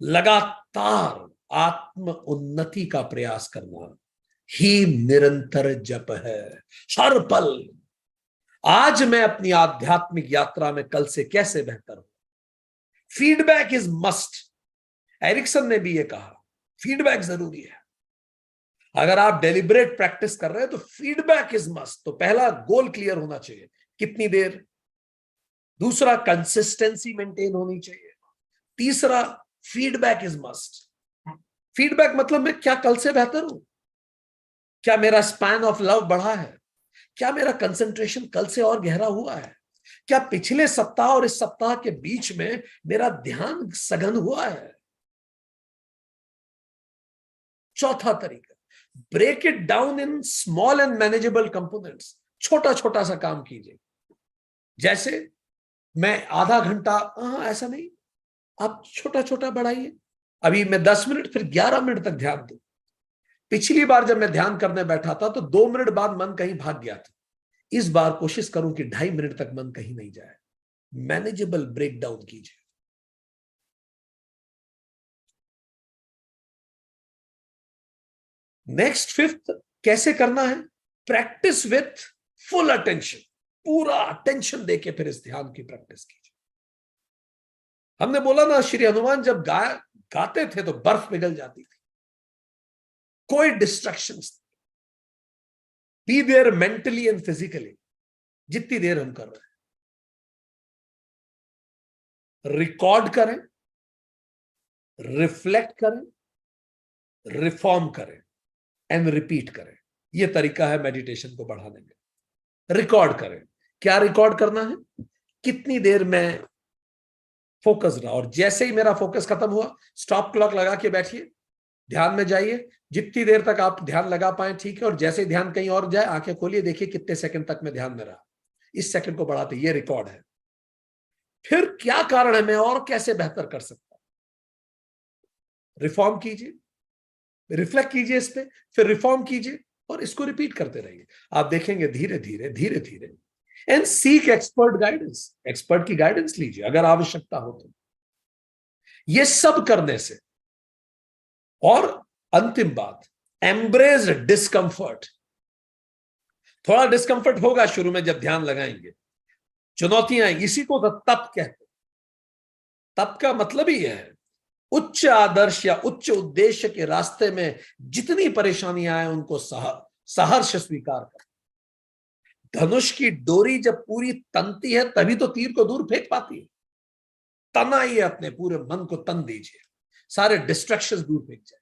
लगातार आत्म उन्नति का प्रयास करना ही निरंतर जप है। हर पल आज मैं अपनी आध्यात्मिक यात्रा में कल से कैसे बेहतर हूं। Feedback is must. एरिक्सन ने भी ये कहा, फीडबैक जरूरी है। अगर आप डेलिब्रेट प्रैक्टिस कर रहे हैं तो फीडबैक इज मस्ट। तो पहला गोल क्लियर होना चाहिए, कितनी देर, दूसरा, कंसिस्टेंसी मेंटेन होनी चाहिए। तीसरा, फीडबैक इज मस्ट। फीडबैक मतलब मैं क्या कल से बेहतर हूं? क्या मेरा स्पैन ऑफ लव बढ़ा है? क्या मेरा कंसंट्रेशन कल से और गहरा हुआ है? क्या पिछले सप्ताह और इस सप्ताह के बीच में मेरा ध्यान सघन हुआ है? चौथा तरीका, break it down in small and manageable components. छोटा छोटा सा काम कीजिए। जैसे मैं आधा घंटा, ऐसा नहीं, आप छोटा छोटा बढ़ाइए। अभी मैं 10 मिनट, फिर 11 मिनट तक ध्यान दूं। पिछली बार जब मैं ध्यान करने बैठा था तो 2 मिनट बाद मन कहीं भाग गया था। इस बार कोशिश करूं कि 2.5 मिनट तक मन कहीं नहीं जाए। मैनेजेबल ब्रेक डाउन कीजिए। नेक्स्ट, फिफ्थ, कैसे करना है? Practice with full attention. पूरा अटेंशन देके फिर इस ध्यान की प्रैक्टिस कीजिए। हमने बोला ना, श्री हनुमान जब गाते थे तो बर्फ पिघल जाती थी। कोई distractions, be there mentally and physically. जितनी देर हम कर रहे हैं, रिकॉर्ड करें, रिफ्लेक्ट करें, रिफॉर्म करें एंड रिपीट करें। यह तरीका है मेडिटेशन को बढ़ाने में। रिकॉर्ड करें। क्या रिकॉर्ड करना है? कितनी देर में फोकस रहा, और जैसे ही मेरा फोकस खत्म हुआ, स्टॉप क्लॉक लगा के बैठिए, ध्यान में जाइए। जितनी देर तक आप ध्यान लगा पाए ठीक है, और जैसे ही ध्यान कहीं और जाए, आंखें खोलिए, देखिए कितने सेकंड तक मैं ध्यान में रहा। इस सेकंड को बढ़ाते, ये रिकॉर्ड है। फिर क्या कारण है, मैं और कैसे बेहतर कर सकता हूं? रिफॉर्म कीजिए, रिफ्लेक्ट कीजिए इस पे, फिर रिफॉर्म कीजिए, और इसको रिपीट करते रहिए। आप देखेंगे धीरे धीरे धीरे धीरे। And seek expert guidance. Expert की गाइडेंस लीजिए अगर आवश्यकता हो तो। ये सब करने से, और अंतिम बात, एम्ब्रेस डिस्कंफर्ट। थोड़ा डिस्कंफर्ट होगा शुरू में जब ध्यान लगाएंगे, चुनौतियां आएंगी। इसी को तो तप कहते हैं। तप का मतलब ही है उच्च आदर्श या उच्च उद्देश्य के रास्ते में जितनी परेशानियां आए उनको सहर्ष स्वीकार कर। धनुष की डोरी जब पूरी तनती है तभी तो तीर को दूर फेंक पाती है। तनाइए, अपने पूरे मन को तन दीजिए, सारे डिस्ट्रैक्शंस दूर फेंक जाए।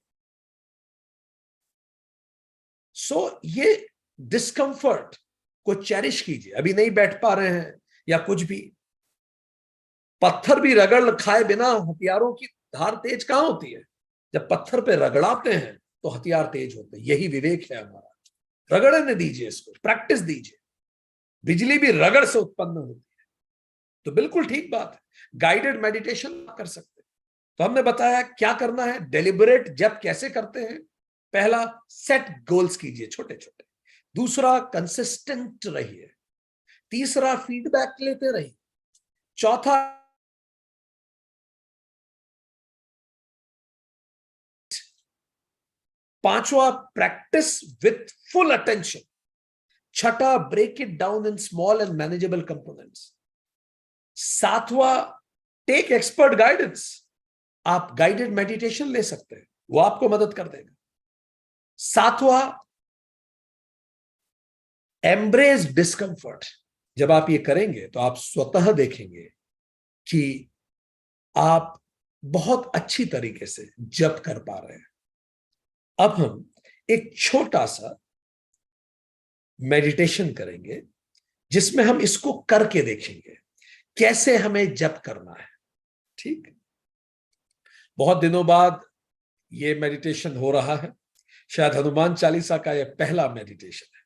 सो ये डिस्कंफर्ट को चेरिश कीजिए। अभी नहीं बैठ पा रहे हैं या कुछ भी, पत्थर भी रगड़ खाए बिना हथियारों की धार तेज कहां होती है? जब पत्थर पे रगड़ाते हैं तो हथियार तेज होते हैं। यही विवेक है हमारा। रगड़ने दीजिए, इसको प्रैक्टिस दीजिए। बिजली भी रगड़ से उत्पन्न होती है। तो बिल्कुल ठीक बात है, गाइडेड मेडिटेशन कर सकते हैं। तो हमने बताया क्या करना है। डेलिबरेट जब कैसे करते हैं? पहला, सेट गोल्स कीजिए छोटे छोटे। दूसरा, कंसिस्टेंट रहिए। तीसरा, फीडबैक लेते रहिए। चौथा, पांचवा, प्रैक्टिस विथ फुल अटेंशन। छठा, break it down in small and manageable components. सातवां, टेक एक्सपर्ट गाइडेंस। आप गाइडेड मेडिटेशन ले सकते हैं, वो आपको मदद कर देगा। सातवां, एम्ब्रेस डिस्कंफर्ट। जब आप ये करेंगे तो आप स्वतः देखेंगे कि आप बहुत अच्छी तरीके से जप कर पा रहे हैं। अब हम एक छोटा सा मेडिटेशन करेंगे जिसमें हम इसको करके देखेंगे कैसे हमें जप करना है। ठीक, बहुत दिनों बाद ये मेडिटेशन हो रहा है। शायद हनुमान चालीसा का यह पहला मेडिटेशन है।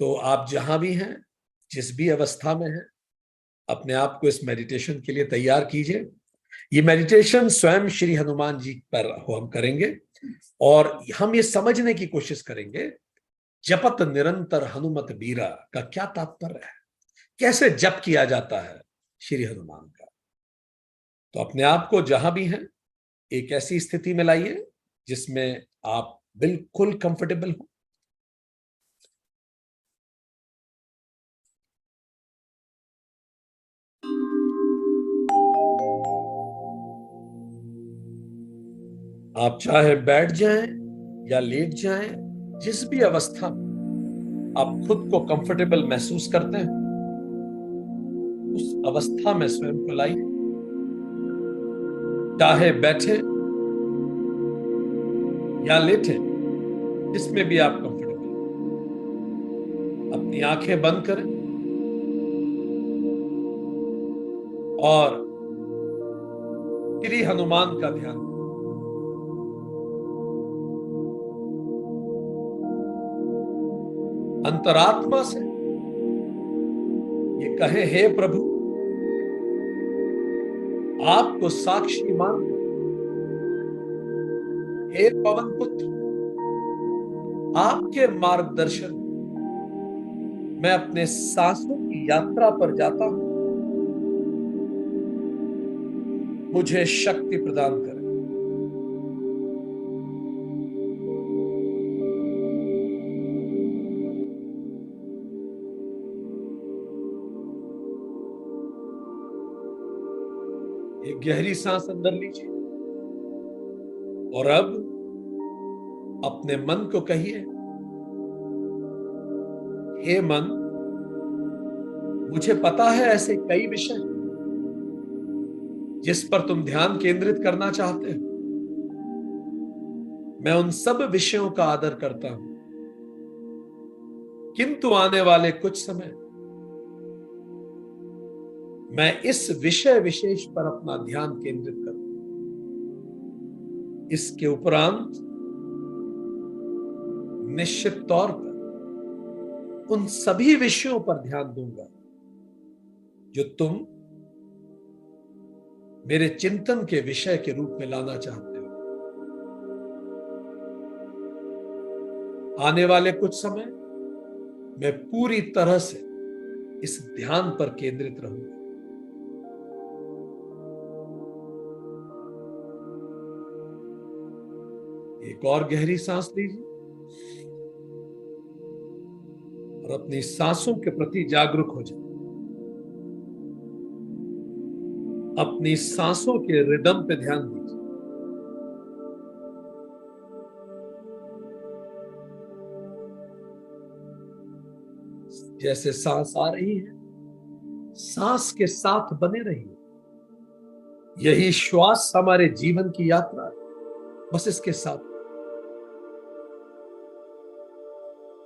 तो आप जहां भी हैं, जिस भी अवस्था में हैं, अपने आप को इस मेडिटेशन के लिए तैयार कीजिए। ये मेडिटेशन स्वयं श्री हनुमान जी पर हम करेंगे, और हम ये समझने की कोशिश करेंगे जपत निरंतर हनुमत बीरा का क्या तात्पर्य है, कैसे जप किया जाता है श्री हनुमान का। तो अपने आप को जहां भी हैं एक ऐसी स्थिति में लाइए जिसमें आप बिल्कुल कंफर्टेबल हो। आप चाहे बैठ जाएं या लेट जाएं, जिस भी अवस्था में आप खुद को कंफर्टेबल महसूस करते हैं, उस अवस्था में स्वयं को लाइए, चाहे बैठे या लेटे, जिसमें भी आप कंफर्टेबल। अपनी आंखें बंद करें और श्री हनुमान का ध्यान करें। अंतरात्मा से ये कहें, हे प्रभु, आपको साक्षी मान, हे पवन पुत्र, आपके मार्गदर्शन मैं अपने सांसों की यात्रा पर जाता हूं, मुझे शक्ति प्रदान करें। एक गहरी सांस अंदर लीजिए और अब अपने मन को कहिए, हे मन, मुझे पता है ऐसे कई विषय जिस पर तुम ध्यान केंद्रित करना चाहते हो। मैं उन सब विषयों का आदर करता हूं, किंतु आने वाले कुछ समय मैं इस विषय विशेष पर अपना ध्यान केंद्रित करूं। इसके उपरांत निश्चित तौर पर उन सभी विषयों पर ध्यान दूंगा जो तुम मेरे चिंतन के विषय के रूप में लाना चाहते हो। आने वाले कुछ समय मैं पूरी तरह से इस ध्यान पर केंद्रित रहूंगा। एक और गहरी सांस लीजिए और अपनी सांसों के प्रति जागरूक हो जाए। अपनी सांसों के रिदम पे ध्यान दीजिए। जैसे सांस आ रही है, सांस के साथ बने रहिए। यही श्वास हमारे जीवन की यात्रा है, बस इसके साथ।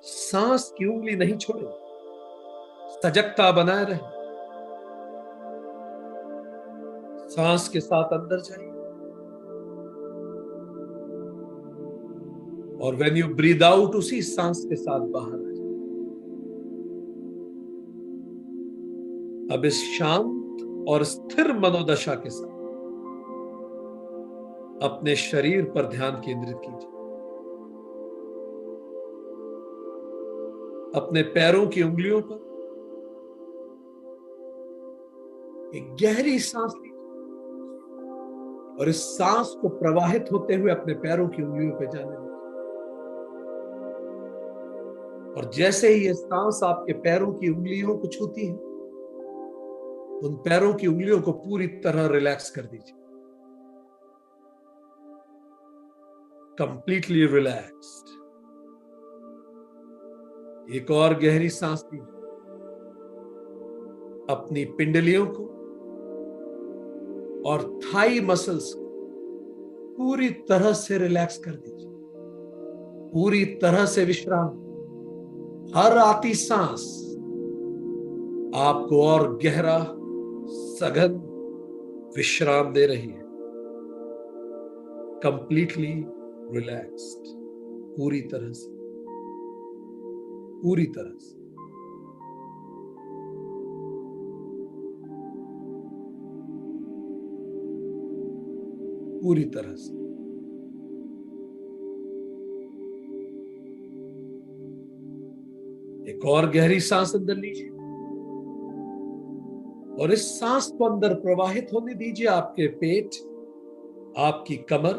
सांस की उंगली नहीं छोड़े, सजगता बनाए रहे। सांस के साथ अंदर जाइए और व्हेन यू ब्रीद आउट, उसी सांस के साथ बाहर आ जाए। अब इस शांत और स्थिर मनोदशा के साथ अपने शरीर पर ध्यान केंद्रित कीजिए। अपने पैरों की उंगलियों पर एक गहरी सांस लीजिए और इस सांस को प्रवाहित होते हुए अपने पैरों की उंगलियों पर जाने दीजिए। और जैसे ही ये सांस आपके पैरों की उंगलियों को छूती है, उन पैरों की उंगलियों को पूरी तरह रिलैक्स कर दीजिए। Completely relaxed. एक और गहरी सांस लीजिए। अपनी पिंडलियों को और थाई मसल्स को पूरी तरह से रिलैक्स कर दीजिए। पूरी तरह से विश्राम। हर आती सांस आपको और गहरा सघन विश्राम दे रही है। Completely relaxed. पूरी तरह से, पूरी तरह से। पूरी तरह से। एक और गहरी सांस अंदर लीजिए और इस सांस को अंदर प्रवाहित होने दीजिए आपके पेट, आपकी कमर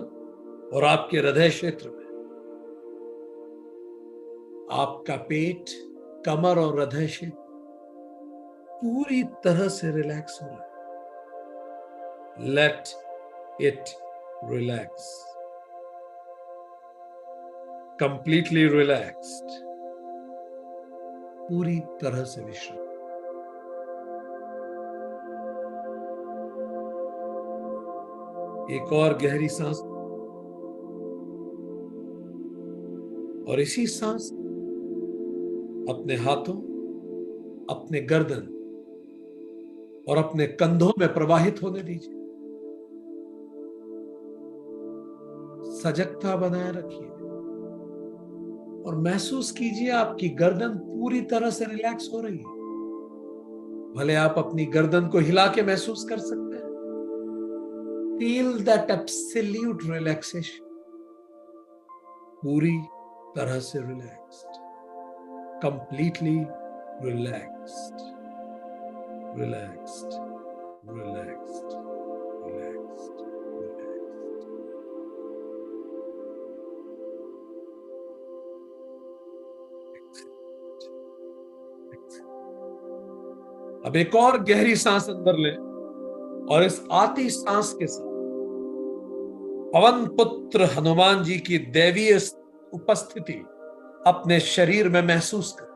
और आपके हृदय क्षेत्र में। आपका पेट, कमर और हृदय क्षेत्र पूरी तरह से रिलैक्स हो रहा है। Let it relax. Completely relaxed. पूरी तरह से विश्राम। एक और गहरी सांस, और इसी सांस अपने हाथों, अपने गर्दन और अपने कंधों में प्रवाहित होने दीजिए। सजगता बनाए रखिए और महसूस कीजिए आपकी गर्दन पूरी तरह से रिलैक्स हो रही है। भले आप अपनी गर्दन को हिला के महसूस कर सकते हैं। फील दैट एब्सोल्यूट रिलैक्सेशन, पूरी तरह से relaxed, completely relaxed, relaxed, relaxed, relaxed, relaxed. अब एक और गहरी सांस अंदर लें और इस आती सांस के साथ पवन पुत्र हनुमान जी की दैवीय उपस्थिति अपने शरीर में महसूस करें।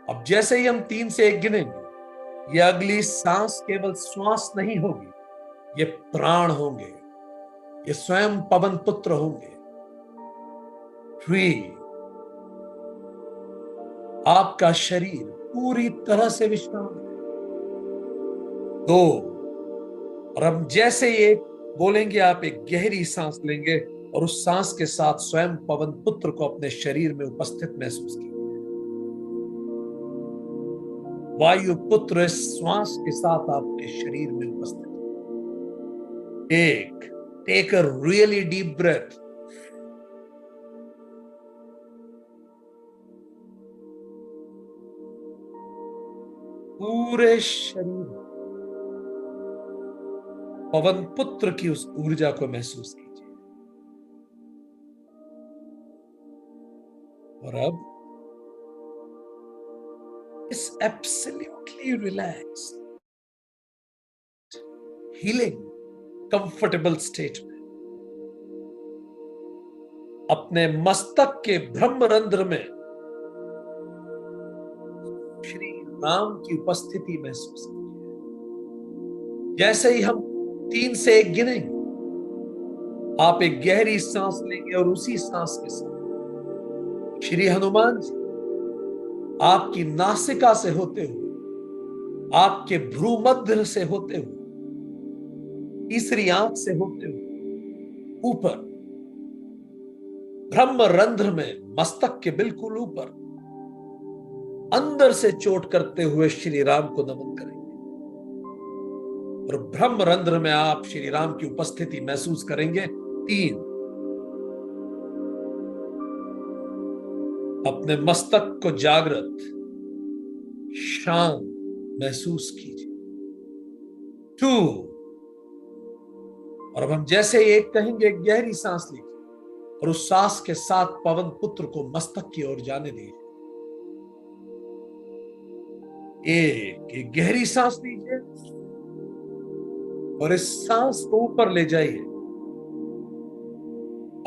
अब जैसे ही हम 3 से 1 गिनेंगे, ये अगली सांस केवल श्वास नहीं होगी, ये प्राण होंगे, ये स्वयं पवन पुत्र होंगे। 3, आपका शरीर पूरी तरह से विश्राम है। 2, और हम जैसे ही एक बोलेंगे, आप एक गहरी सांस लेंगे और उस सांस के साथ स्वयं पवन पुत्र को अपने शरीर में उपस्थित महसूस कीजिए। वायु पुत्र इस श्वास के साथ आपके शरीर में उपस्थित है। 1, take a really deep breath. पूरे शरीर पवन पुत्र की उस ऊर्जा को महसूस कीजिए। और अब इस absolutely relax, healing, comfortable state में अपने मस्तक के ब्रह्मरंध्र में श्री राम की उपस्थिति महसूस कीजिए। जैसे ही हम 3 से 1 गिनेंगे, आप एक गहरी सांस लेंगे और उसी सांस के साथ श्री हनुमान जी आपकी नासिका से होते हुए, आपके भ्रूमध्य से होते हुए, तीसरी आंख से होते हुए ऊपर ब्रह्मरंध्र में, मस्तक के बिल्कुल ऊपर अंदर से चोट करते हुए श्री राम को नमन करेंगे। और ब्रह्मरंध्र में आप श्री राम की उपस्थिति महसूस करेंगे। 3, अपने मस्तक को जागृत, शांत महसूस कीजिए। 2, और अब हम जैसे एक कहेंगे, गहरी सांस लीजिए और उस सांस के साथ पवन पुत्र को मस्तक की ओर जाने दीजिए। 1, गहरी सांस लीजिए और इस सांस को ऊपर ले जाइए।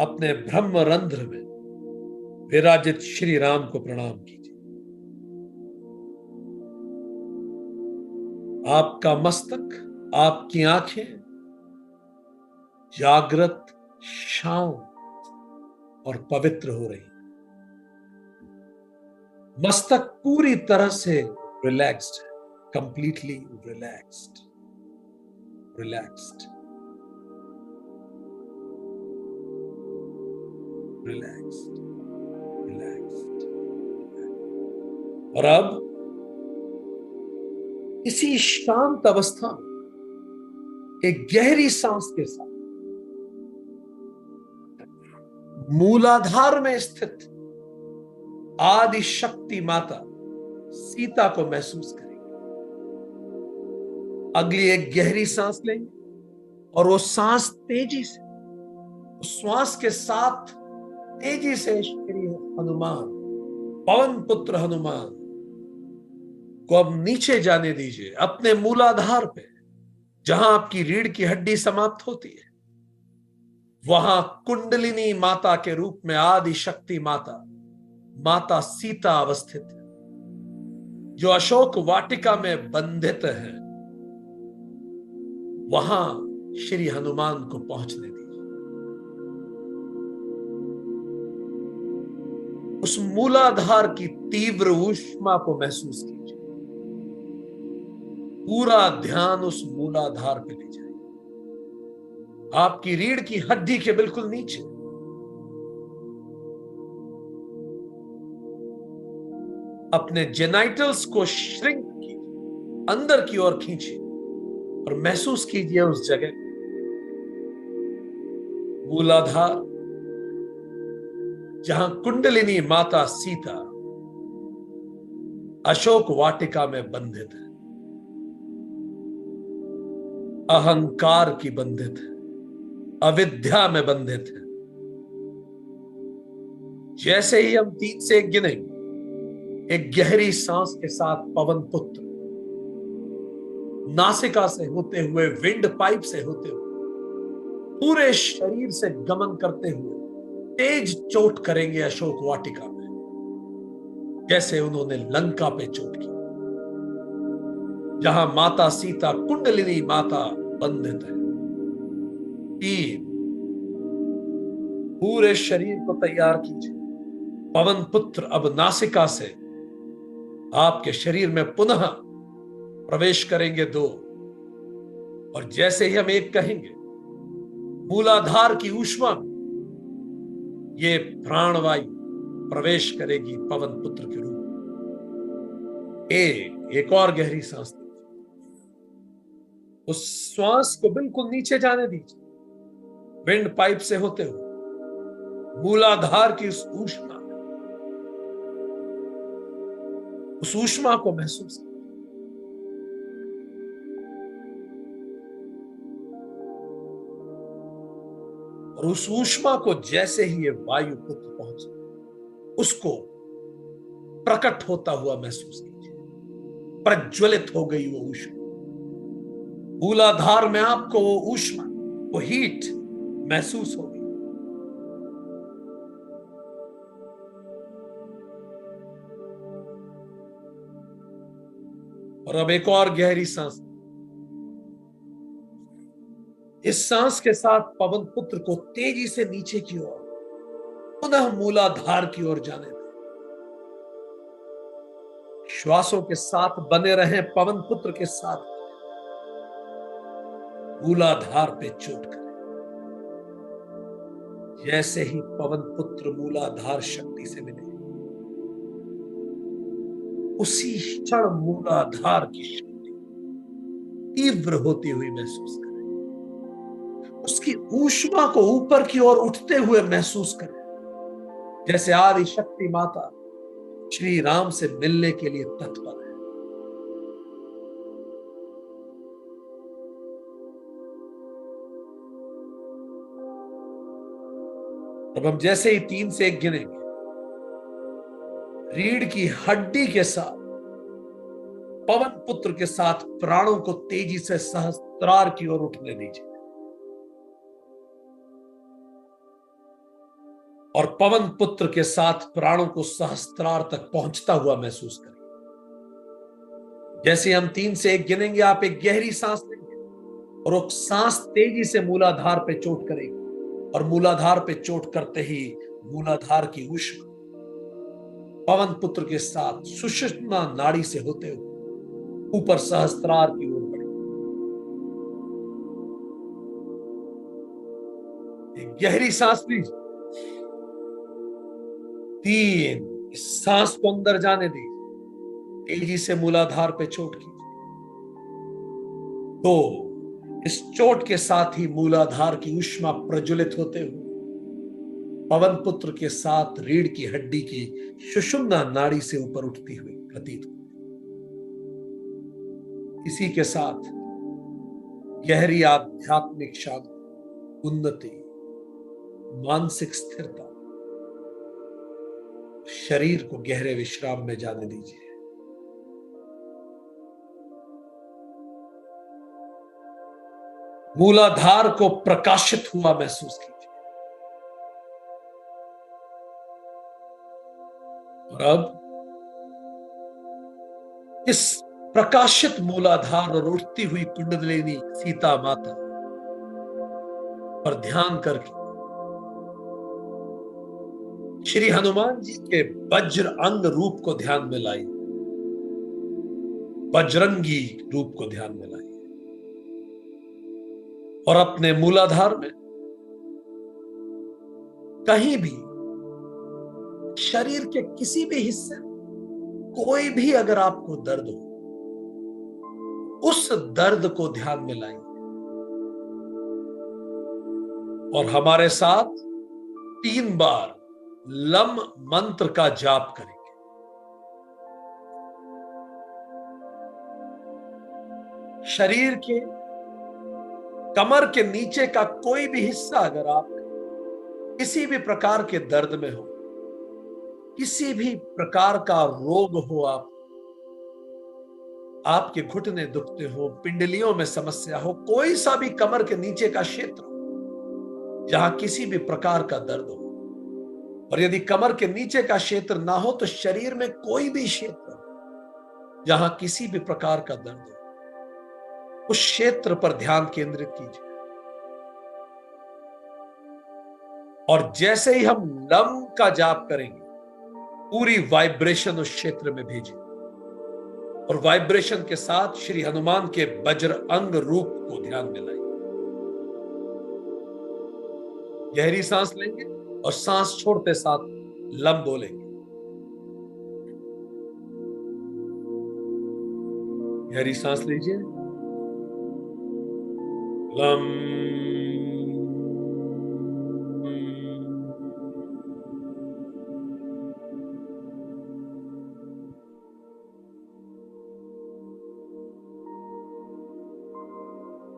अपने ब्रह्मरंध्र में विराजित श्री राम को प्रणाम कीजिए। आपका मस्तक, आपकी आंखें जागृत, शांत और पवित्र हो रही हैं। मस्तक पूरी तरह से रिलैक्स्ड है, completely relaxed, relaxed, relaxed, relaxed. और अब इसी शांत अवस्था में एक गहरी सांस के साथ मूलाधार में स्थित आदि शक्ति माता सीता को महसूस करेंगे। अगली एक गहरी सांस लेंगे और वो सांस तेजी से, उस श्वास के साथ तेजी से श्री हनुमान, पवन पुत्र हनुमान को अब नीचे जाने दीजिए। अपने मूलाधार पे, जहां आपकी रीढ़ की हड्डी समाप्त होती है, वहां कुंडलिनी माता के रूप में आदि शक्ति माता, माता सीता अवस्थित है, जो अशोक वाटिका में बंधित है। वहां श्री हनुमान को पहुंचने दीजिए। उस मूलाधार की तीव्र ऊष्मा को महसूस कीजिए। पूरा ध्यान उस मूलाधार पे ले जाइए, आपकी रीढ़ की हड्डी के बिल्कुल नीचे। अपने जेनाइटल्स को श्रिंक कीजिए, अंदर की ओर खींचिए और महसूस कीजिए उस जगह मूलाधार, जहां कुंडलिनी माता सीता अशोक वाटिका में बंधित है, अहंकार की बंधित है, अविद्या में बंधित है। जैसे ही हम 3 से 1 गिनेंगे, एक गहरी सांस के साथ पवन पुत्र नासिका से होते हुए, विंड पाइप से होते हुए, पूरे शरीर से गमन करते हुए तेज चोट करेंगे अशोक वाटिका में, जैसे उन्होंने लंका पे चोट की, जहां माता सीता कुंडलिनी माता बंधित है। 3, पूरे शरीर को तैयार कीजिए। पवन पुत्र अब नासिका से आपके शरीर में पुनः प्रवेश करेंगे। 2, और जैसे ही हम 1 कहेंगे, मूलाधार की ऊष्मा ये प्राणवायु प्रवेश करेगी पवन पुत्र के रूप में। एक और गहरी सांस लीजिए, उस श्वास को बिल्कुल नीचे जाने दीजिए, विंड पाइप से होते हुए मूलाधार की उस ऊष्मा को महसूस कीजिए। और उस ऊष्मा को जैसे ही ये वायु पुत्र पहुंचे, उसको प्रकट होता हुआ महसूस कीजिए। प्रज्वलित हो गई वो ऊष्मा, मूलाधार में आपको वो ऊष्मा, वो हीट महसूस हो गई। और अब एक और गहरी सांस। इस सांस के साथ पवन पुत्र को तेजी से नीचे की ओर, पुनः मूलाधार की ओर जाने दें। श्वासों के साथ बने रहें, पवन पुत्र के साथ मूलाधार पे चोट करें। जैसे ही पवन पुत्र मूलाधार शक्ति से मिले, उसी क्षण मूलाधार की शक्ति तीव्र होती हुई महसूस करें। उसकी ऊष्मा को ऊपर की ओर उठते हुए महसूस करें, जैसे आदि शक्ति माता श्री राम से मिलने के लिए तत्पर है। अब हम जैसे ही 3 से 1 गिनेंगे, रीढ़ की हड्डी के साथ, पवन पुत्र के साथ प्राणों को तेजी से सहस्त्रार की ओर उठने दीजिए। और पवन पुत्र के साथ प्राणों को सहस्त्रार तक पहुंचता हुआ महसूस करें। जैसे हम 3 से 1 गिनेंगे, आप एक गहरी सांस लेंगे और वो सांस तेजी से मूलाधार पे चोट करेगी। और मूलाधार पे चोट करते ही मूलाधार की ऊष्मा पवन पुत्र के साथ सुषुम्ना नाड़ी से होते हुए ऊपर सहस्त्रार की ओर बढ़ी। एक गहरी सांस लीजिए। 3, इस सांस को अंदर जाने दीजिए, तेजी से मूलाधार पे चोट कीजिए। 2, इस चोट के साथ ही मूलाधार की ऊष्मा प्रज्वलित होते हुए पवन पुत्र के साथ रीढ़ की हड्डी की सुषुम्ना नाड़ी से ऊपर उठती हुई प्रतीत होती। इसी के साथ गहरी आध्यात्मिक शांति, उन्नति, मानसिक स्थिरता, शरीर को गहरे विश्राम में जाने दीजिए। मूलाधार को प्रकाशित हुआ महसूस कीजिए। और अब इस प्रकाशित मूलाधार और उठती हुई कुंडलिनी सीता माता ध्यान करके श्री हनुमान जी के वज्र अंग रूप को ध्यान में लाइए, बजरंगी रूप को ध्यान में लाइए और अपने मूलाधार में कहीं भी शरीर के किसी भी हिस्से में कोई भी अगर आपको दर्द हो, उस दर्द को ध्यान में लाइए और हमारे साथ 3 बार लम मंत्र का जाप करेंगे। शरीर के कमर के नीचे का कोई भी हिस्सा अगर आप किसी भी प्रकार के दर्द में हो, किसी भी प्रकार का रोग हो, आपके घुटने दुखते हो, पिंडलियों में समस्या हो, कोई सा भी कमर के नीचे का क्षेत्र जहां किसी भी प्रकार का दर्द हो, और यदि कमर के नीचे का क्षेत्र ना हो तो शरीर में कोई भी क्षेत्र जहां किसी भी प्रकार का दर्द हो, उस क्षेत्र पर ध्यान केंद्रित कीजिए और जैसे ही हम लम का जाप करेंगे पूरी वाइब्रेशन उस क्षेत्र में भेजिए और वाइब्रेशन के साथ श्री हनुमान के वज्र अंग रूप को ध्यान में लाइए। गहरी सांस लेंगे और सांस छोड़ते साथ लम बोलेंगे। गहरी सांस लीजिए, लम।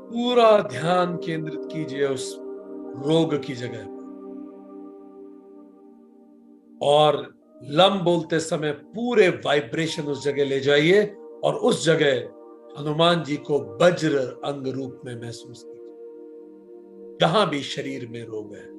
पूरा ध्यान केंद्रित कीजिए उस रोग की जगह और लम बोलते समय पूरे वाइब्रेशन उस जगह ले जाइए और उस जगह हनुमान जी को वज्र अंग रूप में महसूस कीजिए जहां भी शरीर में रोग है।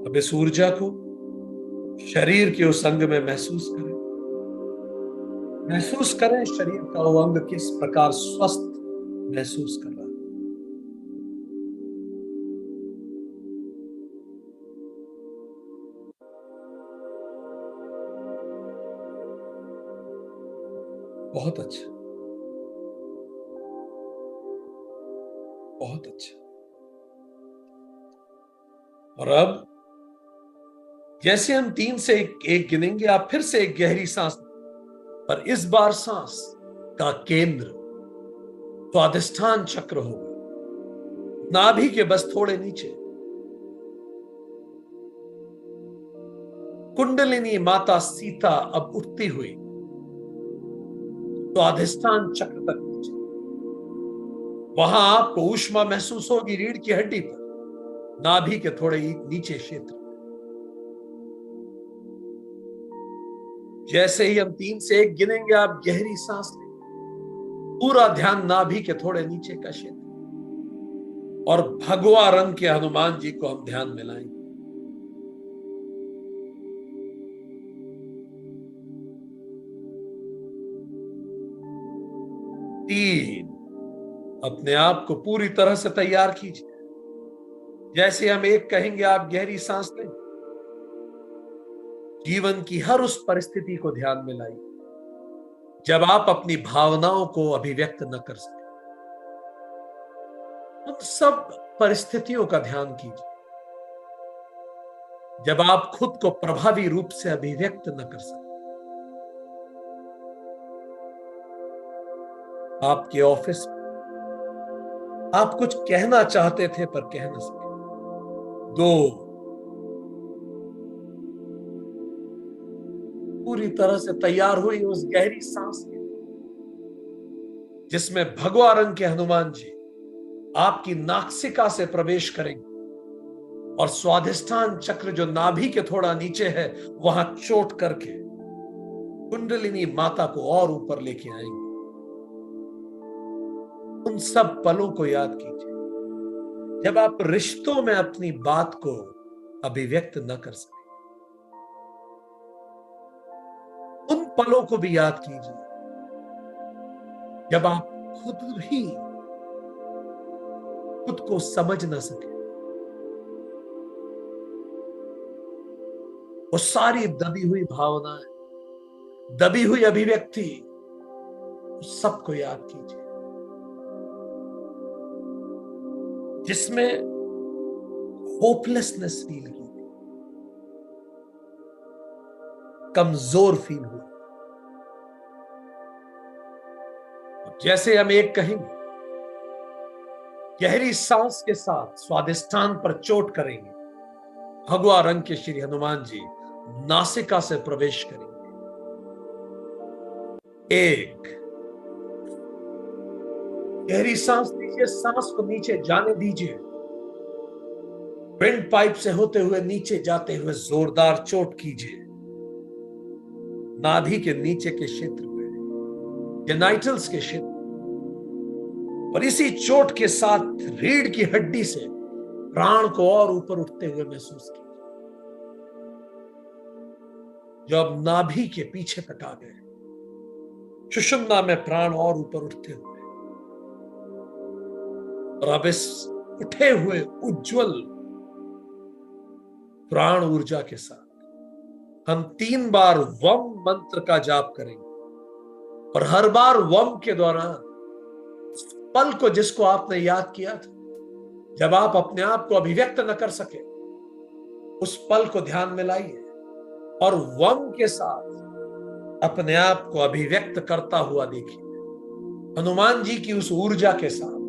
अब इस ऊर्जा को शरीर के उस अंग में महसूस करें। महसूस करें शरीर का वो अंग किस प्रकार स्वस्थ महसूस कर रहा है। बहुत अच्छा, बहुत अच्छा। और अब जैसे हम 3 से एक गिनेंगे, आप फिर से एक गहरी सांस, पर इस बार सांस का केंद्र स्वादिष्ठान चक्र होगा, नाभि के बस थोड़े नीचे। कुंडलिनी माता सीता अब उठती हुई स्वादिष्ठान चक्र तक नीचे, वहां आपको ऊष्मा महसूस होगी रीढ़ की हड्डी पर, नाभि के थोड़े नीचे क्षेत्र। जैसे ही हम 3 से 1 गिनेंगे, आप गहरी सांस लें, पूरा ध्यान नाभि के थोड़े नीचे का क्षेत्र और भगवा रंग के हनुमान जी को हम ध्यान में लाएंगे। 3, अपने आप को पूरी तरह से तैयार कीजिए। जैसे हम 1 कहेंगे, आप गहरी सांस लें, जीवन की हर उस परिस्थिति को ध्यान में लाइए जब आप अपनी भावनाओं को अभिव्यक्त न कर सके। उन सब परिस्थितियों का ध्यान कीजिए जब आप खुद को प्रभावी रूप से अभिव्यक्त न कर सके। आपके ऑफिस में आप कुछ कहना चाहते थे पर कह न सके। 2, तरह से तैयार हुई उस गहरी सांस के, जिसमें भगवा रंग के हनुमान जी आपकी नासिका से प्रवेश करेंगे और स्वाधिष्ठान चक्र जो नाभि के थोड़ा नीचे है वहां चोट करके कुंडलिनी माता को और ऊपर लेके आएंगे। उन सब पलों को याद कीजिए जब आप रिश्तों में अपनी बात को अभिव्यक्त न कर सके। उन पलों को भी याद कीजिए जब आप खुद को समझ ना सके। वो सारी दबी हुई भावनाएं, दबी हुई अभिव्यक्ति, सबको याद कीजिए जिसमें होपलेसनेस फील की, कमजोर फील हुआ। जैसे हम एक कहेंगे, गहरी सांस के साथ स्वादिष्ठान पर चोट करेंगे, भगवा रंग के श्री हनुमान जी नासिका से प्रवेश करेंगे। एक गहरी सांस लीजिए, सांस को नीचे जाने दीजिए। विंड पाइप से होते हुए नीचे जाते हुए जोरदार चोट कीजिए नाभि के नीचे के क्षेत्र में, जेनाइटल्स के क्षेत्र, और इसी चोट के साथ रीढ़ की हड्डी से प्राण को और ऊपर उठते हुए महसूस कीजिए, जो अब नाभि के पीछे तक आ गए। सुषुम्ना में प्राण और ऊपर उठते हुए, और अब इस उठे हुए उज्जवल प्राण ऊर्जा के साथ हम 3 बार वम मंत्र का जाप करेंगे, और हर बार वम के दौरान पल को जिसको आपने याद किया था, जब आप अपने आप को अभिव्यक्त न कर सके, उस पल को ध्यान में लाइए और वम के साथ अपने आप को अभिव्यक्त करता हुआ देखिए। हनुमान जी की उस ऊर्जा के साथ,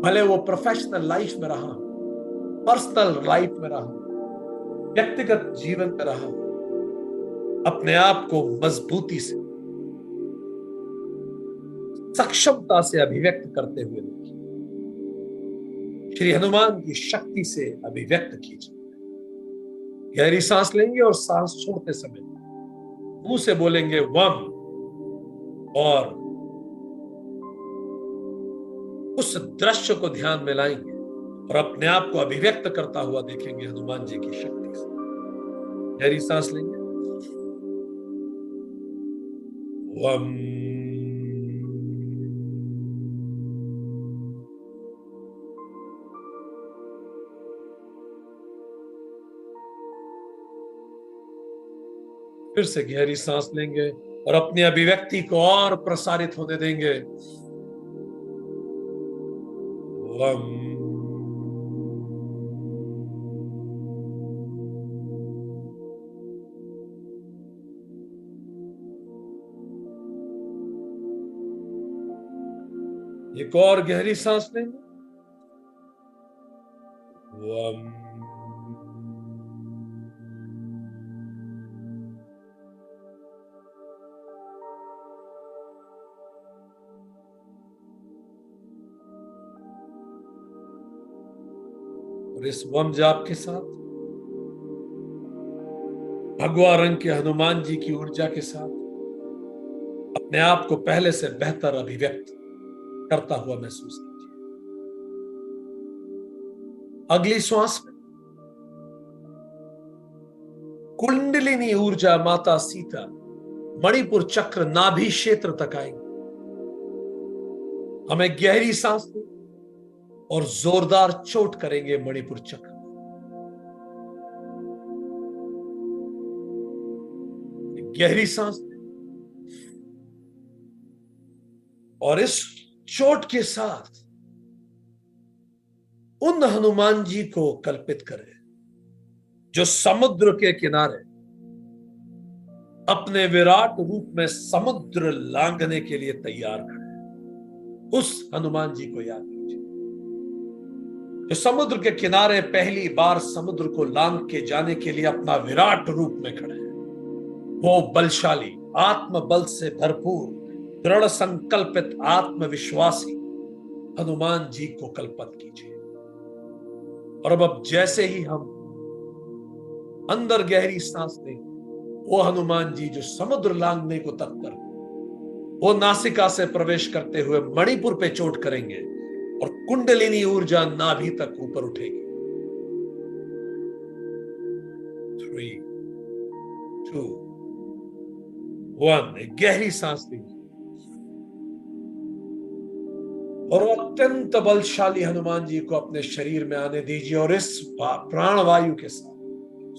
भले वो प्रोफेशनल लाइफ में रहा, पर्सनल लाइफ में रहा, व्यक्तिगत जीवन में रहा, अपने आप को मजबूती से, सक्षमता से अभिव्यक्त करते हुए देखिए। श्री हनुमान की शक्ति से अभिव्यक्त कीजिए। गहरी सांस लेंगे और सांस छोड़ते समय मुंह से बोलेंगे वम, और उस दृश्य को ध्यान में लाएंगे और अपने आप को अभिव्यक्त करता हुआ देखेंगे हनुमान जी की शक्ति से। गहरी सांस लेंगे, वम, फिर से गहरी सांस लेंगे और अपनी अभिव्यक्ति को और प्रसारित होने देंगे। वम, एक और गहरी सांस लेंगे, वम, और इस वम जाप के साथ भगवा रंग के हनुमान जी की ऊर्जा के साथ अपने आप को पहले से बेहतर अभिव्यक्त करता हुआ महसूस कीजिए। अगली श्वास में कुंडलिनी ऊर्जा माता सीता मणिपुर चक्र नाभि क्षेत्र तक आएंगे। हमें गहरी सांस लें और जोरदार चोट करेंगे मणिपुर चक्र। गहरी सांस लें और इस चोट के साथ उन हनुमान जी को कल्पित करें जो समुद्र के किनारे अपने विराट रूप में समुद्र लांघने के लिए तैयार खड़े। उस हनुमान जी को याद कीजिए जो समुद्र के किनारे पहली बार समुद्र को लांघ के जाने के लिए अपना विराट रूप में खड़े हैं। वो बलशाली, आत्मबल से भरपूर, दृढ़ संकल्पित, आत्मविश्वासी हनुमान जी को कल्पना कीजिए। और अब जैसे ही हम अंदर गहरी सांस लें, वो हनुमान जी जो समुद्र लांघने को तत्पर, वो नासिका से प्रवेश करते हुए मणिपुर पे चोट करेंगे और कुंडलिनी ऊर्जा नाभि तक ऊपर उठेगी। 3, 2, 1, एक गहरी सांस लीजिए और अत्यंत बलशाली हनुमान जी को अपने शरीर में आने दीजिए और इस प्राणवायु के साथ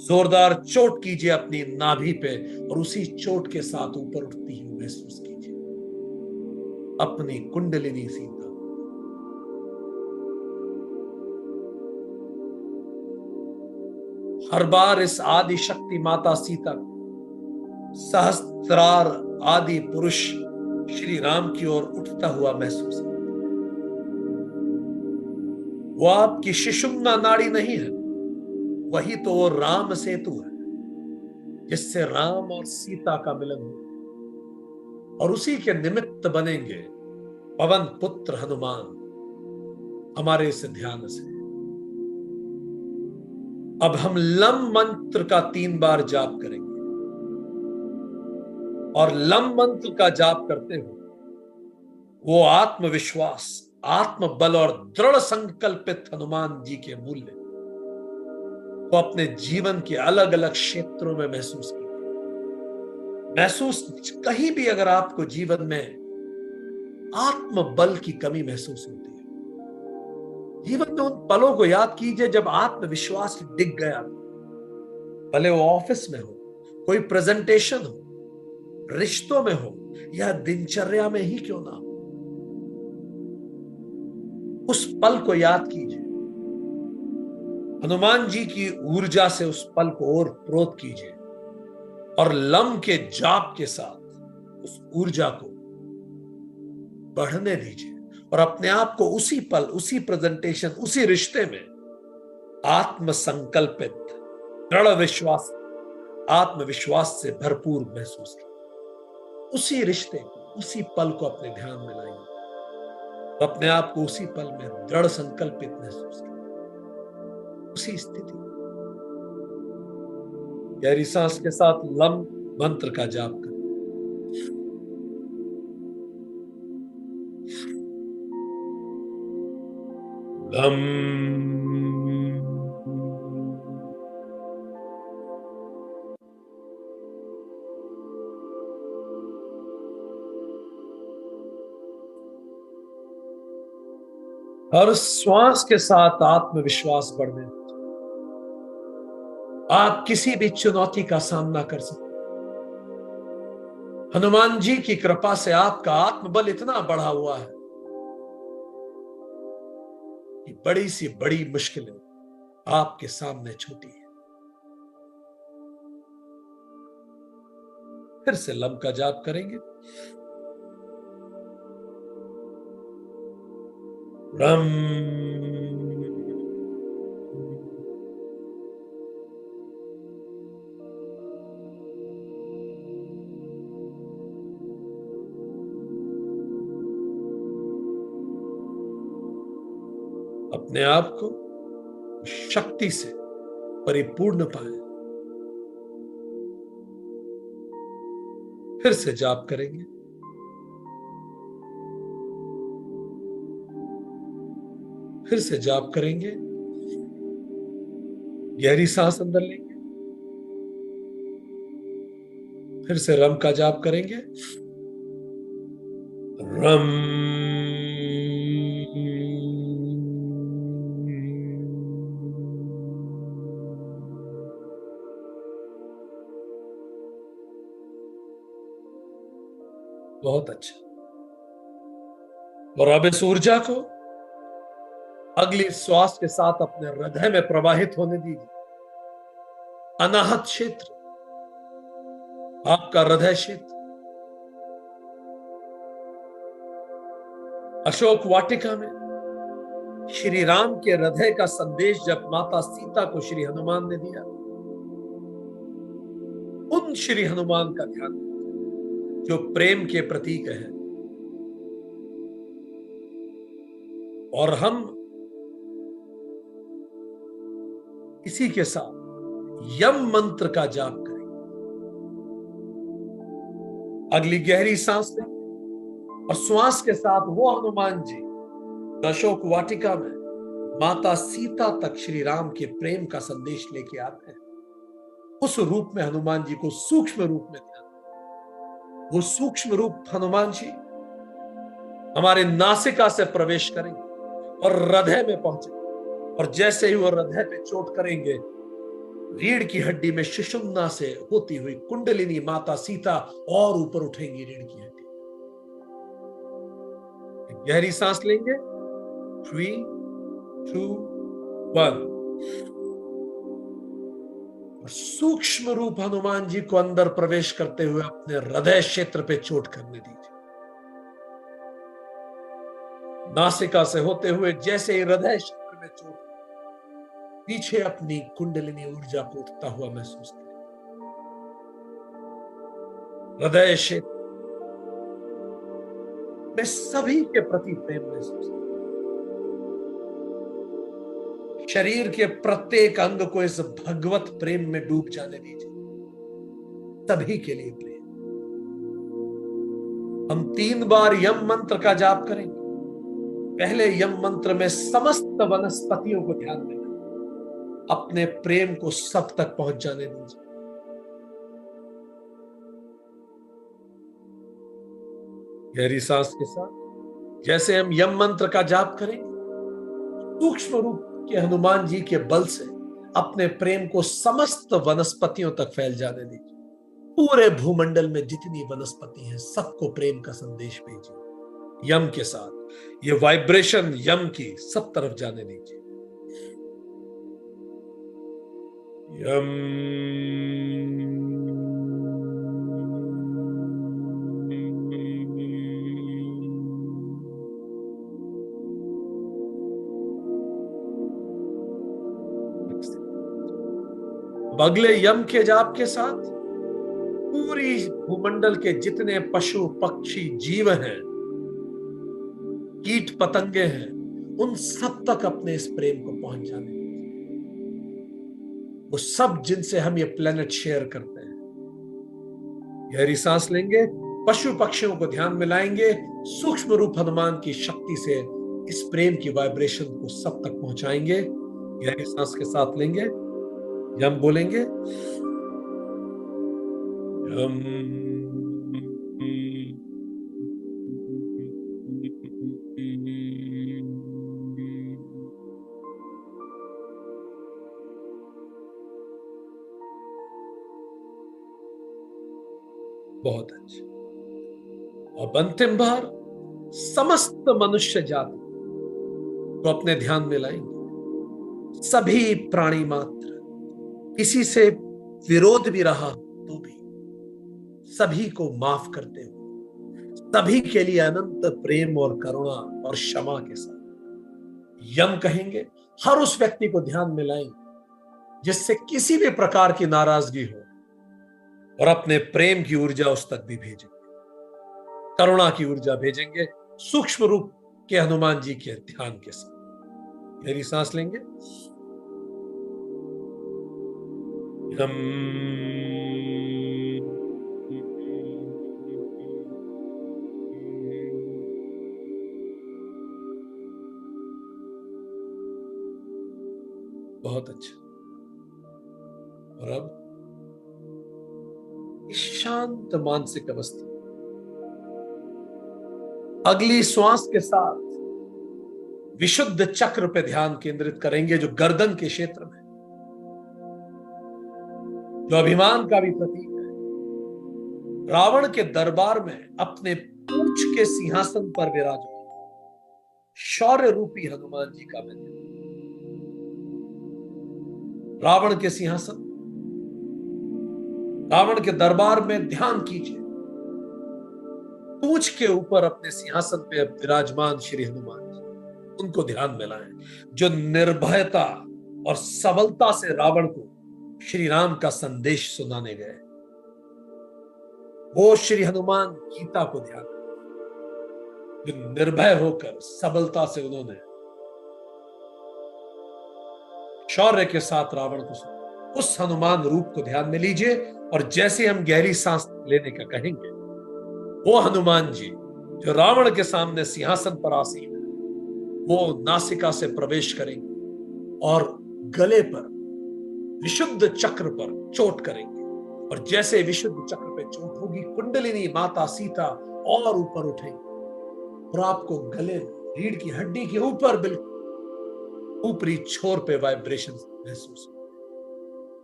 जोरदार चोट कीजिए अपनी नाभि पे और उसी चोट के साथ ऊपर उठती हुई महसूस कीजिए अपनी कुंडलिनी सीता। हर बार इस आदि शक्ति माता सीता सहस्त्रार आदि पुरुष श्री राम की ओर उठता हुआ महसूस करते। वो आपकी शिशुम्ना नाड़ी नहीं है, वही तो वो राम सेतु है जिससे राम और सीता का मिलन हो और उसी के निमित्त बनेंगे पवन पुत्र हनुमान हमारे इस ध्यान से। अब हम लम मंत्र का 3 बार जाप करेंगे और लम मंत्र का जाप करते हुए वो आत्मविश्वास, आत्मबल और दृढ़ संकल्पित हनुमान जी के मूल्य को अपने जीवन के अलग अलग क्षेत्रों में महसूस कीजिए। महसूस कहीं भी अगर आपको जीवन में आत्मबल की कमी महसूस होती है, जीवन में उन पलों को याद कीजिए जब आत्मविश्वास डिग गया, भले वो ऑफिस में हो, कोई प्रेजेंटेशन हो, रिश्तों में हो या दिनचर्या में ही क्यों ना हो, उस पल को याद कीजिए। हनुमान जी की ऊर्जा से उस पल को और प्रोत कीजिए और लम के जाप के साथ उस ऊर्जा को बढ़ने दीजिए और अपने आप को उसी पल, उसी प्रेजेंटेशन, उसी रिश्ते में आत्मसंकल्पित, दृढ़ विश्वास, आत्मविश्वास से भरपूर महसूस कीजिए। उसी रिश्ते को, उसी पल को अपने ध्यान में लाइए, तो अपने आप को उसी पल में दृढ़ संकल्पित महसूस कीजिए, उसी स्थिति। गहरी सांस के साथ लम मंत्र का जाप करें। लम हर श्वास के साथ आत्मविश्वास बढ़ने, आप किसी भी चुनौती का सामना कर सकते हैं। हनुमान जी की कृपा से आपका आत्मबल इतना बढ़ा हुआ है कि बड़ी सी बड़ी मुश्किलें आपके सामने छोटी है। फिर से लम का जाप करेंगे। रम अपने आप को शक्ति से परिपूर्ण पाए। फिर से जाप करेंगे। फिर से जाप करेंगे। गहरी सांस अंदर लेंगे। फिर से रम का जाप करेंगे। रम बहुत अच्छा। और अब इस ऊर्जा को अगली श्वास के साथ अपने हृदय में प्रवाहित होने दीजिए। अनाहत क्षेत्र, आपका हृदय क्षेत्र, अशोक वाटिका में श्री राम के हृदय का संदेश जब माता सीता को श्री हनुमान ने दिया, उन उन श्री हनुमान का ध्यान जो प्रेम के प्रतीक हैं, और हम इसी के साथ यम मंत्र का जाप करें। अगली गहरी सांस लें और श्वास के साथ वो हनुमान जी अशोक वाटिका में माता सीता तक श्री राम के प्रेम का संदेश लेके आते हैं, उस रूप में हनुमान जी को सूक्ष्म रूप में ध्यान। वो सूक्ष्म रूप हनुमान जी हमारे नासिका से प्रवेश करेंगे और हृदय में पहुंचेंगे, और जैसे ही वो हृदय पे चोट करेंगे, रीढ़ की हड्डी में सुषुम्ना से होती हुई कुंडलिनी माता सीता और ऊपर उठेंगी रीढ़ की हड्डी। गहरी सांस लेंगे, 3, 2, 1, और सूक्ष्म रूप हनुमान जी को अंदर प्रवेश करते हुए अपने हृदय क्षेत्र पे चोट करने दीजिए। नासिका से होते हुए जैसे ही हृदय क्षेत्र में चोट, पीछे अपनी कुंडलिनी ऊर्जा को उठता हुआ महसूस करें। हृदय क्षेत्र में सभी के प्रति प्रेम महसूस करें। शरीर के प्रत्येक अंग को इस भगवत प्रेम में डूब जाने दीजिए, सभी के लिए प्रेम। हम 3 बार यम मंत्र का जाप करेंगे। पहले यम मंत्र में समस्त वनस्पतियों को ध्यान देना, अपने प्रेम को सब तक पहुंच जाने दीजिए। गहरी सांस के साथ जैसे हम यम मंत्र का जाप करेंगे, सूक्ष्म रूप के हनुमान जी के बल से अपने प्रेम को समस्त वनस्पतियों तक फैल जाने दीजिए। पूरे भूमंडल में जितनी वनस्पति हैं, सबको प्रेम का संदेश भेजिए। यम के साथ ये वाइब्रेशन यम की सब तरफ जाने दीजिए। यम अगले यम के जाप के साथ पूरी भूमंडल के जितने पशु पक्षी जीव हैं, कीट पतंगे हैं, उन सब तक अपने इस प्रेम को पहुंच जाने दीजिए। वो सब जिनसे हम ये प्लेनेट शेयर करते हैं। गहरी सांस लेंगे, पशु पक्षियों को ध्यान में लाएंगे, सूक्ष्म रूप हनुमान की शक्ति से इस प्रेम की वाइब्रेशन को सब तक पहुंचाएंगे। गहरी सांस के साथ लेंगे, यम बोलेंगे, यम। बहुत अच्छे। अब अंतिम बार समस्त मनुष्य जाति को अपने ध्यान में लाएंगे। सभी प्राणी मात्र, किसी से विरोध भी रहा तो भी सभी को माफ करते हुए, सभी के लिए अनंत प्रेम और करुणा और क्षमा के साथ यम कहेंगे। हर उस व्यक्ति को ध्यान में लाएंगे जिससे किसी भी प्रकार की नाराजगी हो, और अपने प्रेम की ऊर्जा उस तक भी भेजेंगे, करुणा की ऊर्जा भेजेंगे, सूक्ष्म रूप के हनुमान जी के ध्यान के साथ। गहरी सांस लेंगे, यम। बहुत अच्छा। और अब इस शांत मानसिक अवस्था अगली श्वास के साथ विशुद्ध चक्र पे ध्यान केंद्रित करेंगे, जो गर्दन के क्षेत्र में, जो अभिमान का भी प्रतीक है। रावण के दरबार में अपने पूंछ के सिंहासन पर विराजमान शौर्य रूपी हनुमान जी का मंदिर। रावण के सिंहासन, रावण के दरबार में ध्यान कीजिए। पूंछ के ऊपर अपने सिंहासन पे विराजमान श्री हनुमान जी, उनको ध्यान में लाएं, जो निर्भयता और सबलता से रावण को श्री राम का संदेश सुनाने गए। वो श्री हनुमान गीता को ध्यान, जो निर्भय होकर सबलता से उन्होंने शौर्य के साथ रावण को सुना, उस हनुमान रूप को ध्यान में लीजिए। और जैसे हम गहरी सांस लेने का कहेंगे, वो हनुमान जी जो रावण के सामने सिंहासन पर आसीन है, वो नासिका से प्रवेश करेंगे और गले पर विशुद्ध चक्र पर चोट करेंगे। और जैसे विशुद्ध चक्र पे चोट होगी, कुंडलिनी माता सीता और ऊपर उठेंगे और आपको गले रीढ़ की हड्डी के ऊपर बिल्कुल ऊपरी छोर पे वाइब्रेशन महसूस हो,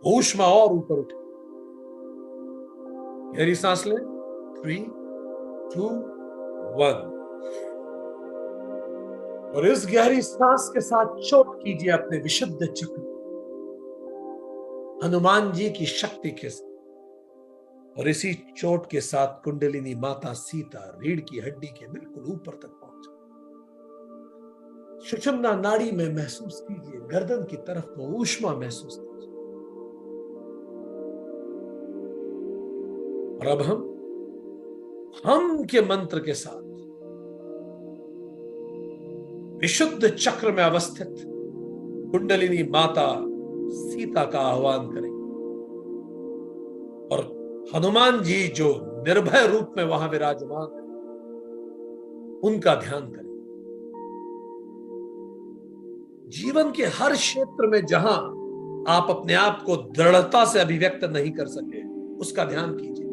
ऊष्मा और ऊपर उठे। गहरी सांस लें। 3, 2, 1। और इस गहरी सांस के साथ चोट कीजिए अपने विशुद्ध चक्र, हनुमान जी की शक्ति के साथ। और इसी चोट के साथ कुंडलिनी माता सीता रीढ़ की हड्डी के बिल्कुल ऊपर तक पहुंच, सुषुम्ना नाड़ी में महसूस कीजिए, गर्दन की तरफ को ऊष्मा महसूस कीजिए। और अब हम के मंत्र के साथ विशुद्ध चक्र में अवस्थित कुंडलिनी माता सीता का आह्वान करेंगे और हनुमान जी जो निर्भय रूप में वहां विराजमान है, उनका ध्यान करें। जीवन के हर क्षेत्र में जहां आप अपने आप को दृढ़ता से अभिव्यक्त नहीं कर सके, उसका ध्यान कीजिए।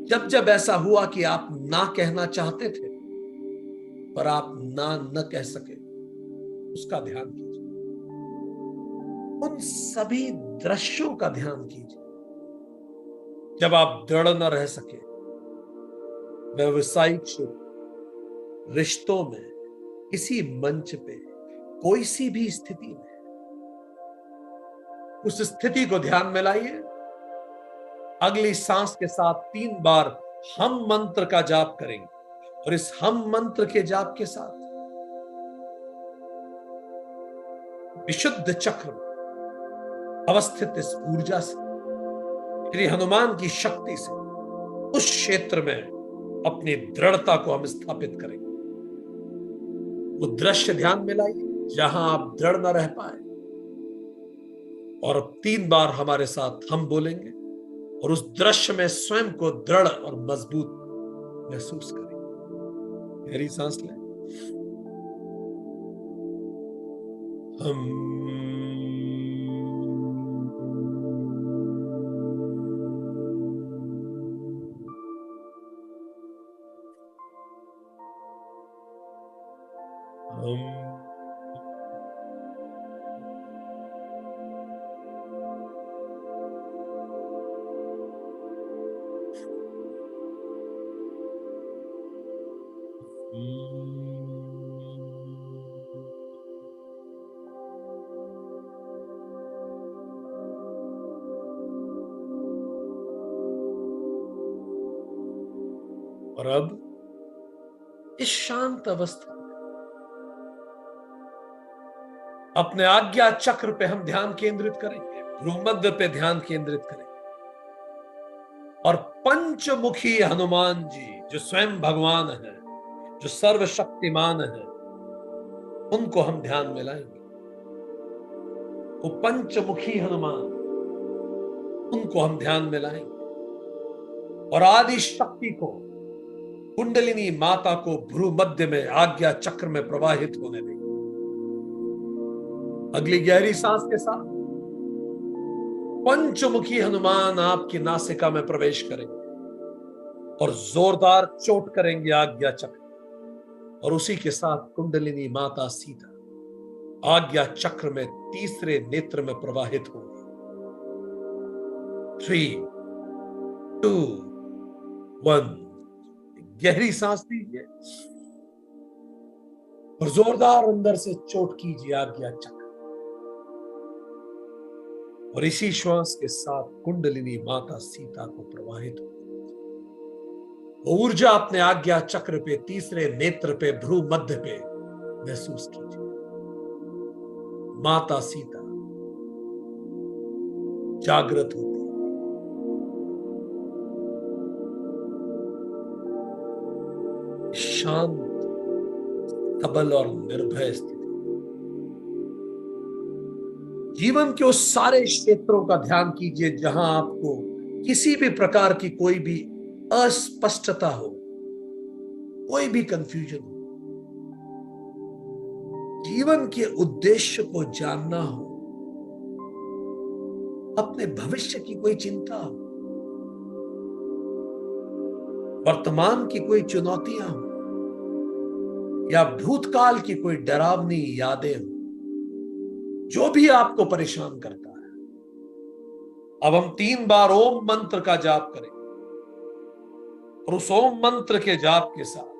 जब जब ऐसा हुआ कि आप ना कहना चाहते थे पर आप ना न कह सके, उसका ध्यान कीजिए। उन सभी दृश्यों का ध्यान कीजिए जब आप दृढ़ न रह सके, व्यवसायिक क्षेत्र, रिश्तों में, किसी मंच पे, कोई सी भी स्थिति में, उस स्थिति को ध्यान में लाइए। अगली सांस के साथ 3 बार हम मंत्र का जाप करेंगे और इस हम मंत्र के जाप के साथ विशुद्ध चक्र में अवस्थित इस ऊर्जा से, श्री हनुमान की शक्ति से उस क्षेत्र में अपनी दृढ़ता को हम स्थापित करेंगे। वो दृश्य ध्यान में लाइए जहां आप दृढ़ न रह पाए, और 3 बार हमारे साथ हम बोलेंगे और उस दृश्य में स्वयं को दृढ़ और मजबूत महसूस करेंगे। गहरी सांस लें। हम और अब इस शांत अवस्था में अपने आज्ञा चक्र पे हम ध्यान केंद्रित करेंगे, भ्रूमध्य पे ध्यान केंद्रित करेंगे और पंचमुखी हनुमान जी जो स्वयं भगवान है, जो सर्वशक्तिमान है, उनको हम ध्यान में लाएंगे। वो पंचमुखी हनुमान, उनको हम ध्यान में लाएंगे और आदि शक्ति को, कुंडलिनी माता को भ्रूमध्य में आज्ञा चक्र में प्रवाहित होने देंगे। अगली गहरी सांस के साथ पंचमुखी हनुमान आपकी नासिका में प्रवेश करेंगे और जोरदार चोट करेंगे आज्ञा चक्र, और उसी के साथ कुंडलिनी माता सीता आज्ञा चक्र में तीसरे नेत्र में प्रवाहित होंगे। 3, 2, 1। गहरी सांस लीजिए और जोरदार अंदर से चोट कीजिए आज्ञा चक्र, और इसी श्वास के साथ कुंडलिनी माता सीता को प्रवाहित हो ऊर्जा अपने आज्ञा चक्र पे, तीसरे नेत्र पे, भ्रूमध्य पे महसूस कीजिए। माता सीता जागृत होती है, शांत, सबल और निर्भय स्थिति। जीवन के उस सारे क्षेत्रों का ध्यान कीजिए जहां आपको किसी भी प्रकार की कोई भी अस्पष्टता हो, कोई भी कंफ्यूजन हो, जीवन के उद्देश्य को जानना हो, अपने भविष्य की कोई चिंता हो, वर्तमान की कोई चुनौतियां हो, या भूतकाल की कोई डरावनी यादें हो, जो भी आपको परेशान करता है, अब हम 3 बार ओम मंत्र का जाप करें और उस ओम मंत्र के जाप के साथ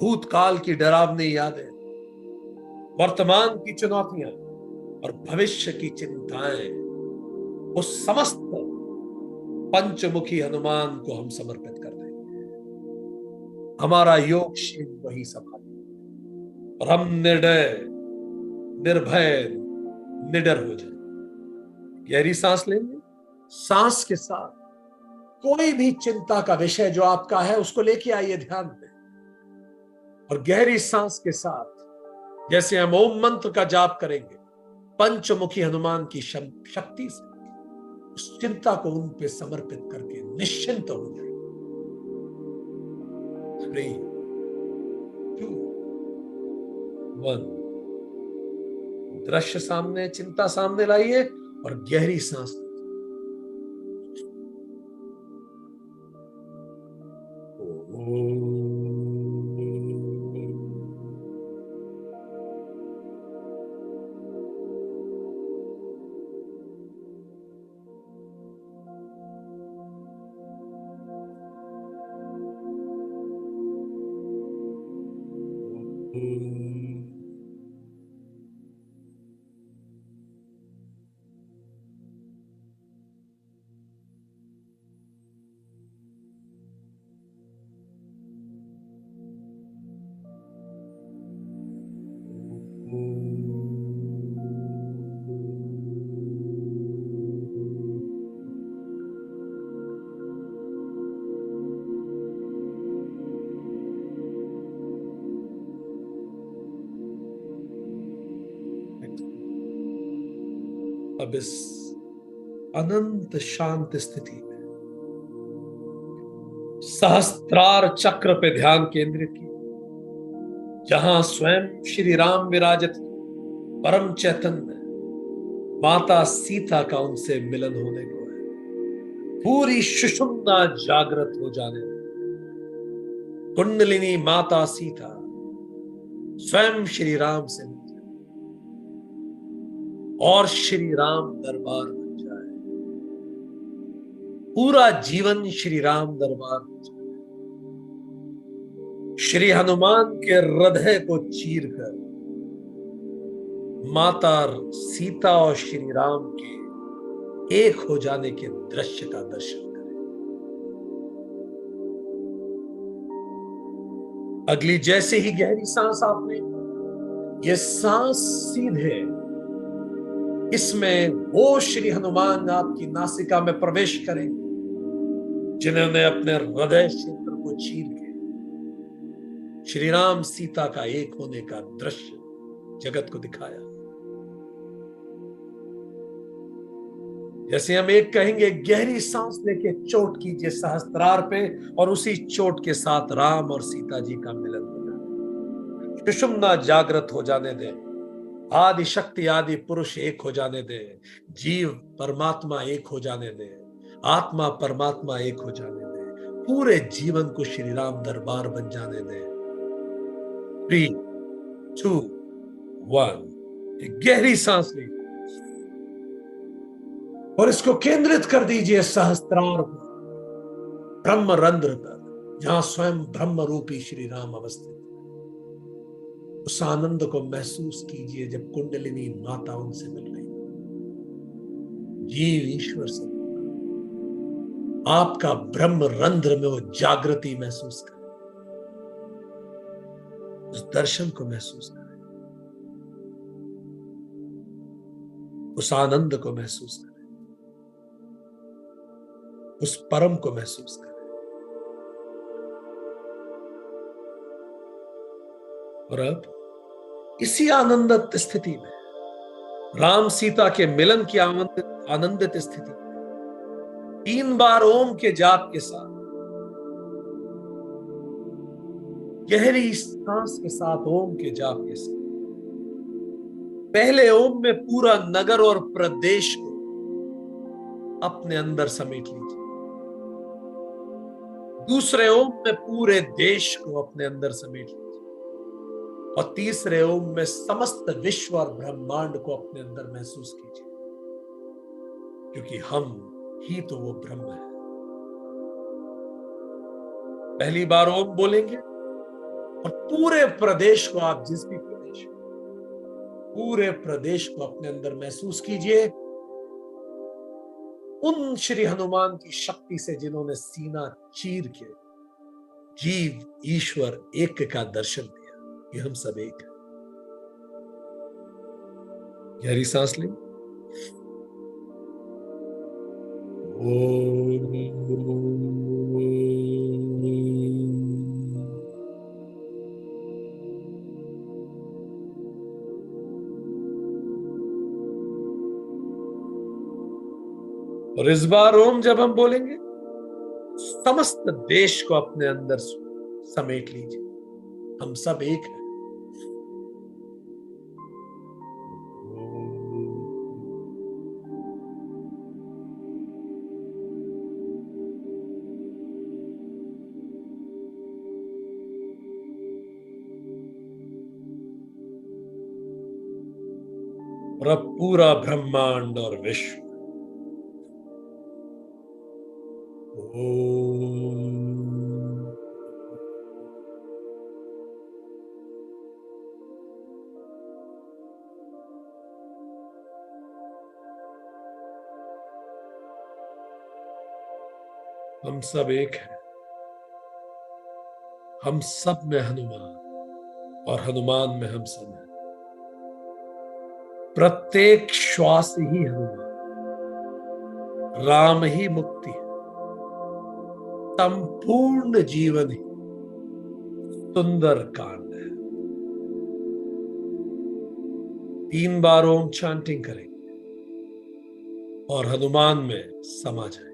भूतकाल की डरावनी यादें, वर्तमान की चुनौतियां और भविष्य की चिंताएं, उस समस्त पंचमुखी हनुमान को हम समर्पित कर देंगे। हमारा योग शील वही संभाले और हम निर्दय, निर्भय, निडर हो जाए। गहरी सांस लेंगे। सांस के साथ कोई भी चिंता का विषय जो आपका है उसको लेके आइए ध्यान में, और गहरी सांस के साथ जैसे हम ओम मंत्र का जाप करेंगे, पंचमुखी हनुमान की शक्ति से उस चिंता को उन पे समर्पित करके निश्चिंत हो जाए। 3, 2, 1। दृश्य सामने, चिंता सामने लाइए और गहरी सांस लीजिए। अब इस अनंत शांत स्थिति में सहस्त्रार चक्र पे ध्यान केंद्रित किया, जहां स्वयं श्री राम विराजित, परम चैतन्य माता सीता का उनसे मिलन होने को है। पूरी सुषुम्ना जागृत हो जाने दे। कुंडलिनी माता सीता स्वयं श्री राम से मिल जाए और श्री राम दरबार बन जाए। पूरा जीवन श्री राम दरबार बन जाए। श्री हनुमान के हृदय को चीरकर माता सीता और श्री राम के एक हो जाने के दृश्य का दर्शन करें। अगली जैसे ही गहरी सांस आपने, ये सांस सीधे इसमें वो श्री हनुमान आपकी नासिका में प्रवेश करेंगे जिन्होंने अपने हृदय क्षेत्र को चीर के श्री राम सीता का एक होने का दृश्य जगत को दिखाया। जैसे हम एक कहेंगे, गहरी सांस लेके चोट कीजिए सहस्त्रार पे और उसी चोट के साथ राम और सीता जी का मिलन होगा। सुषुम्ना जागृत हो जाने दे, आदि शक्ति आदि पुरुष एक हो जाने दे, जीव परमात्मा एक हो जाने दे, आत्मा परमात्मा एक हो जाने दे, पूरे जीवन को श्री राम दरबार बन जाने दे। 3, 2, 1। एक गहरी सांस लीजिए और इसको केंद्रित कर दीजिए सहस्त्रार पर, ब्रह्म रंध्र पर, जहां स्वयं ब्रह्म रूपी श्री राम अवस्थित। उस आनंद को महसूस कीजिए जब कुंडलिनी माता उनसे मिल रही, जीव ईश्वर से, आपका ब्रह्म रंध्र में वो जागृति महसूस करें, उस दर्शन को महसूस करें, उस आनंद को महसूस करें, उस परम को महसूस करें। और अब इसी आनंदित स्थिति में, राम सीता के मिलन की आनंदित स्थिति, 3 बार ओम के जाप के साथ, गहरी सांस के साथ, ओम के जाप के साथ, पहले ओम में पूरा नगर और प्रदेश को अपने अंदर समेट लीजिए। दूसरे ओम में पूरे देश को अपने अंदर समेट लीजिए। और तीसरे ओम में समस्त विश्व और ब्रह्मांड को अपने अंदर महसूस कीजिए, क्योंकि हम ही तो वो ब्रह्म है। पहली बार ओम बोलेंगे और पूरे प्रदेश को, आप जिस भी प्रदेश, पूरे प्रदेश को अपने अंदर महसूस कीजिए उन श्री हनुमान की शक्ति से जिन्होंने सीना चीर के जीव ईश्वर एक का दर्शन दिया कि हम सब एक हैं। गहरी सांस लें। और इस बार ओम जब हम बोलेंगे, समस्त देश को अपने अंदर समेट लीजिए, हम सब एक हैं। और अब पूरा ब्रह्मांड और विश्व हम सब एक हैं। हम सब में हनुमान और हनुमान में हम सब हैं। प्रत्येक श्वास ही हनुमान, राम ही मुक्ति है। संपूर्ण जीवन ही सुंदर कांड है। 3 बार ओम चांटिंग करेंगे और हनुमान में समा जाएंगे।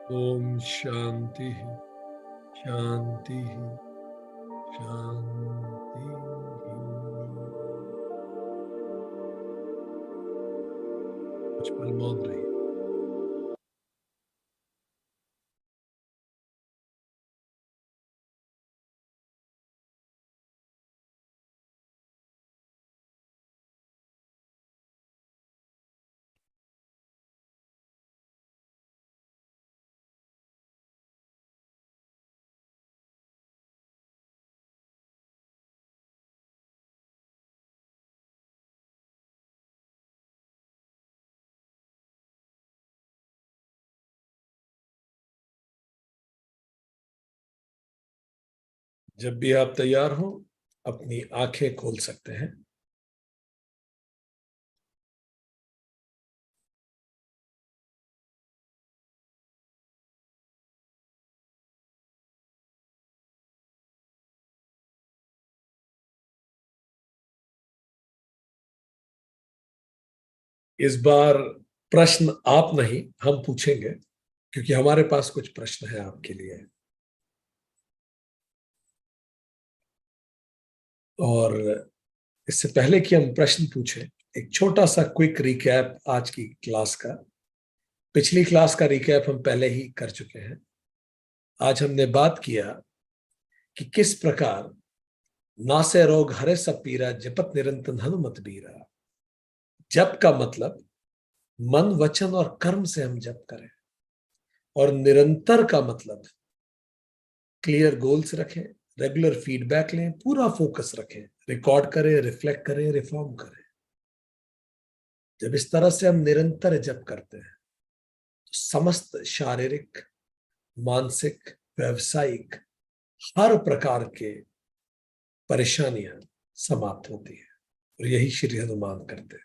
ओम शांति शांति शांति। कुछ पल मौन रहिए। जब भी आप तैयार हो, अपनी आंखें खोल सकते हैं। इस बार प्रश्न आप नहीं, हम पूछेंगे, क्योंकि हमारे पास कुछ प्रश्न है आपके लिए। और इससे पहले कि हम प्रश्न पूछें, एक छोटा सा क्विक रिकैप आज की क्लास का। पिछली क्लास का रिकैप हम पहले ही कर चुके हैं। आज हमने बात किया कि किस प्रकार नासे रोग हरे सब पीरा जपत निरंतर हनुमत बीरा। जप का मतलब मन वचन और कर्म से हम जप करें, और निरंतर का मतलब क्लियर गोल्स रखें, रेगुलर फीडबैक लें, पूरा फोकस रखें, रिकॉर्ड करें, रिफ्लेक्ट करें, रिफॉर्म करें। जब इस तरह से हम निरंतर जप करते हैं तो समस्त शारीरिक, मानसिक, व्यवसायिक हर प्रकार के परेशानियां समाप्त होती हैं, और यही श्री हनुमान करते हैं।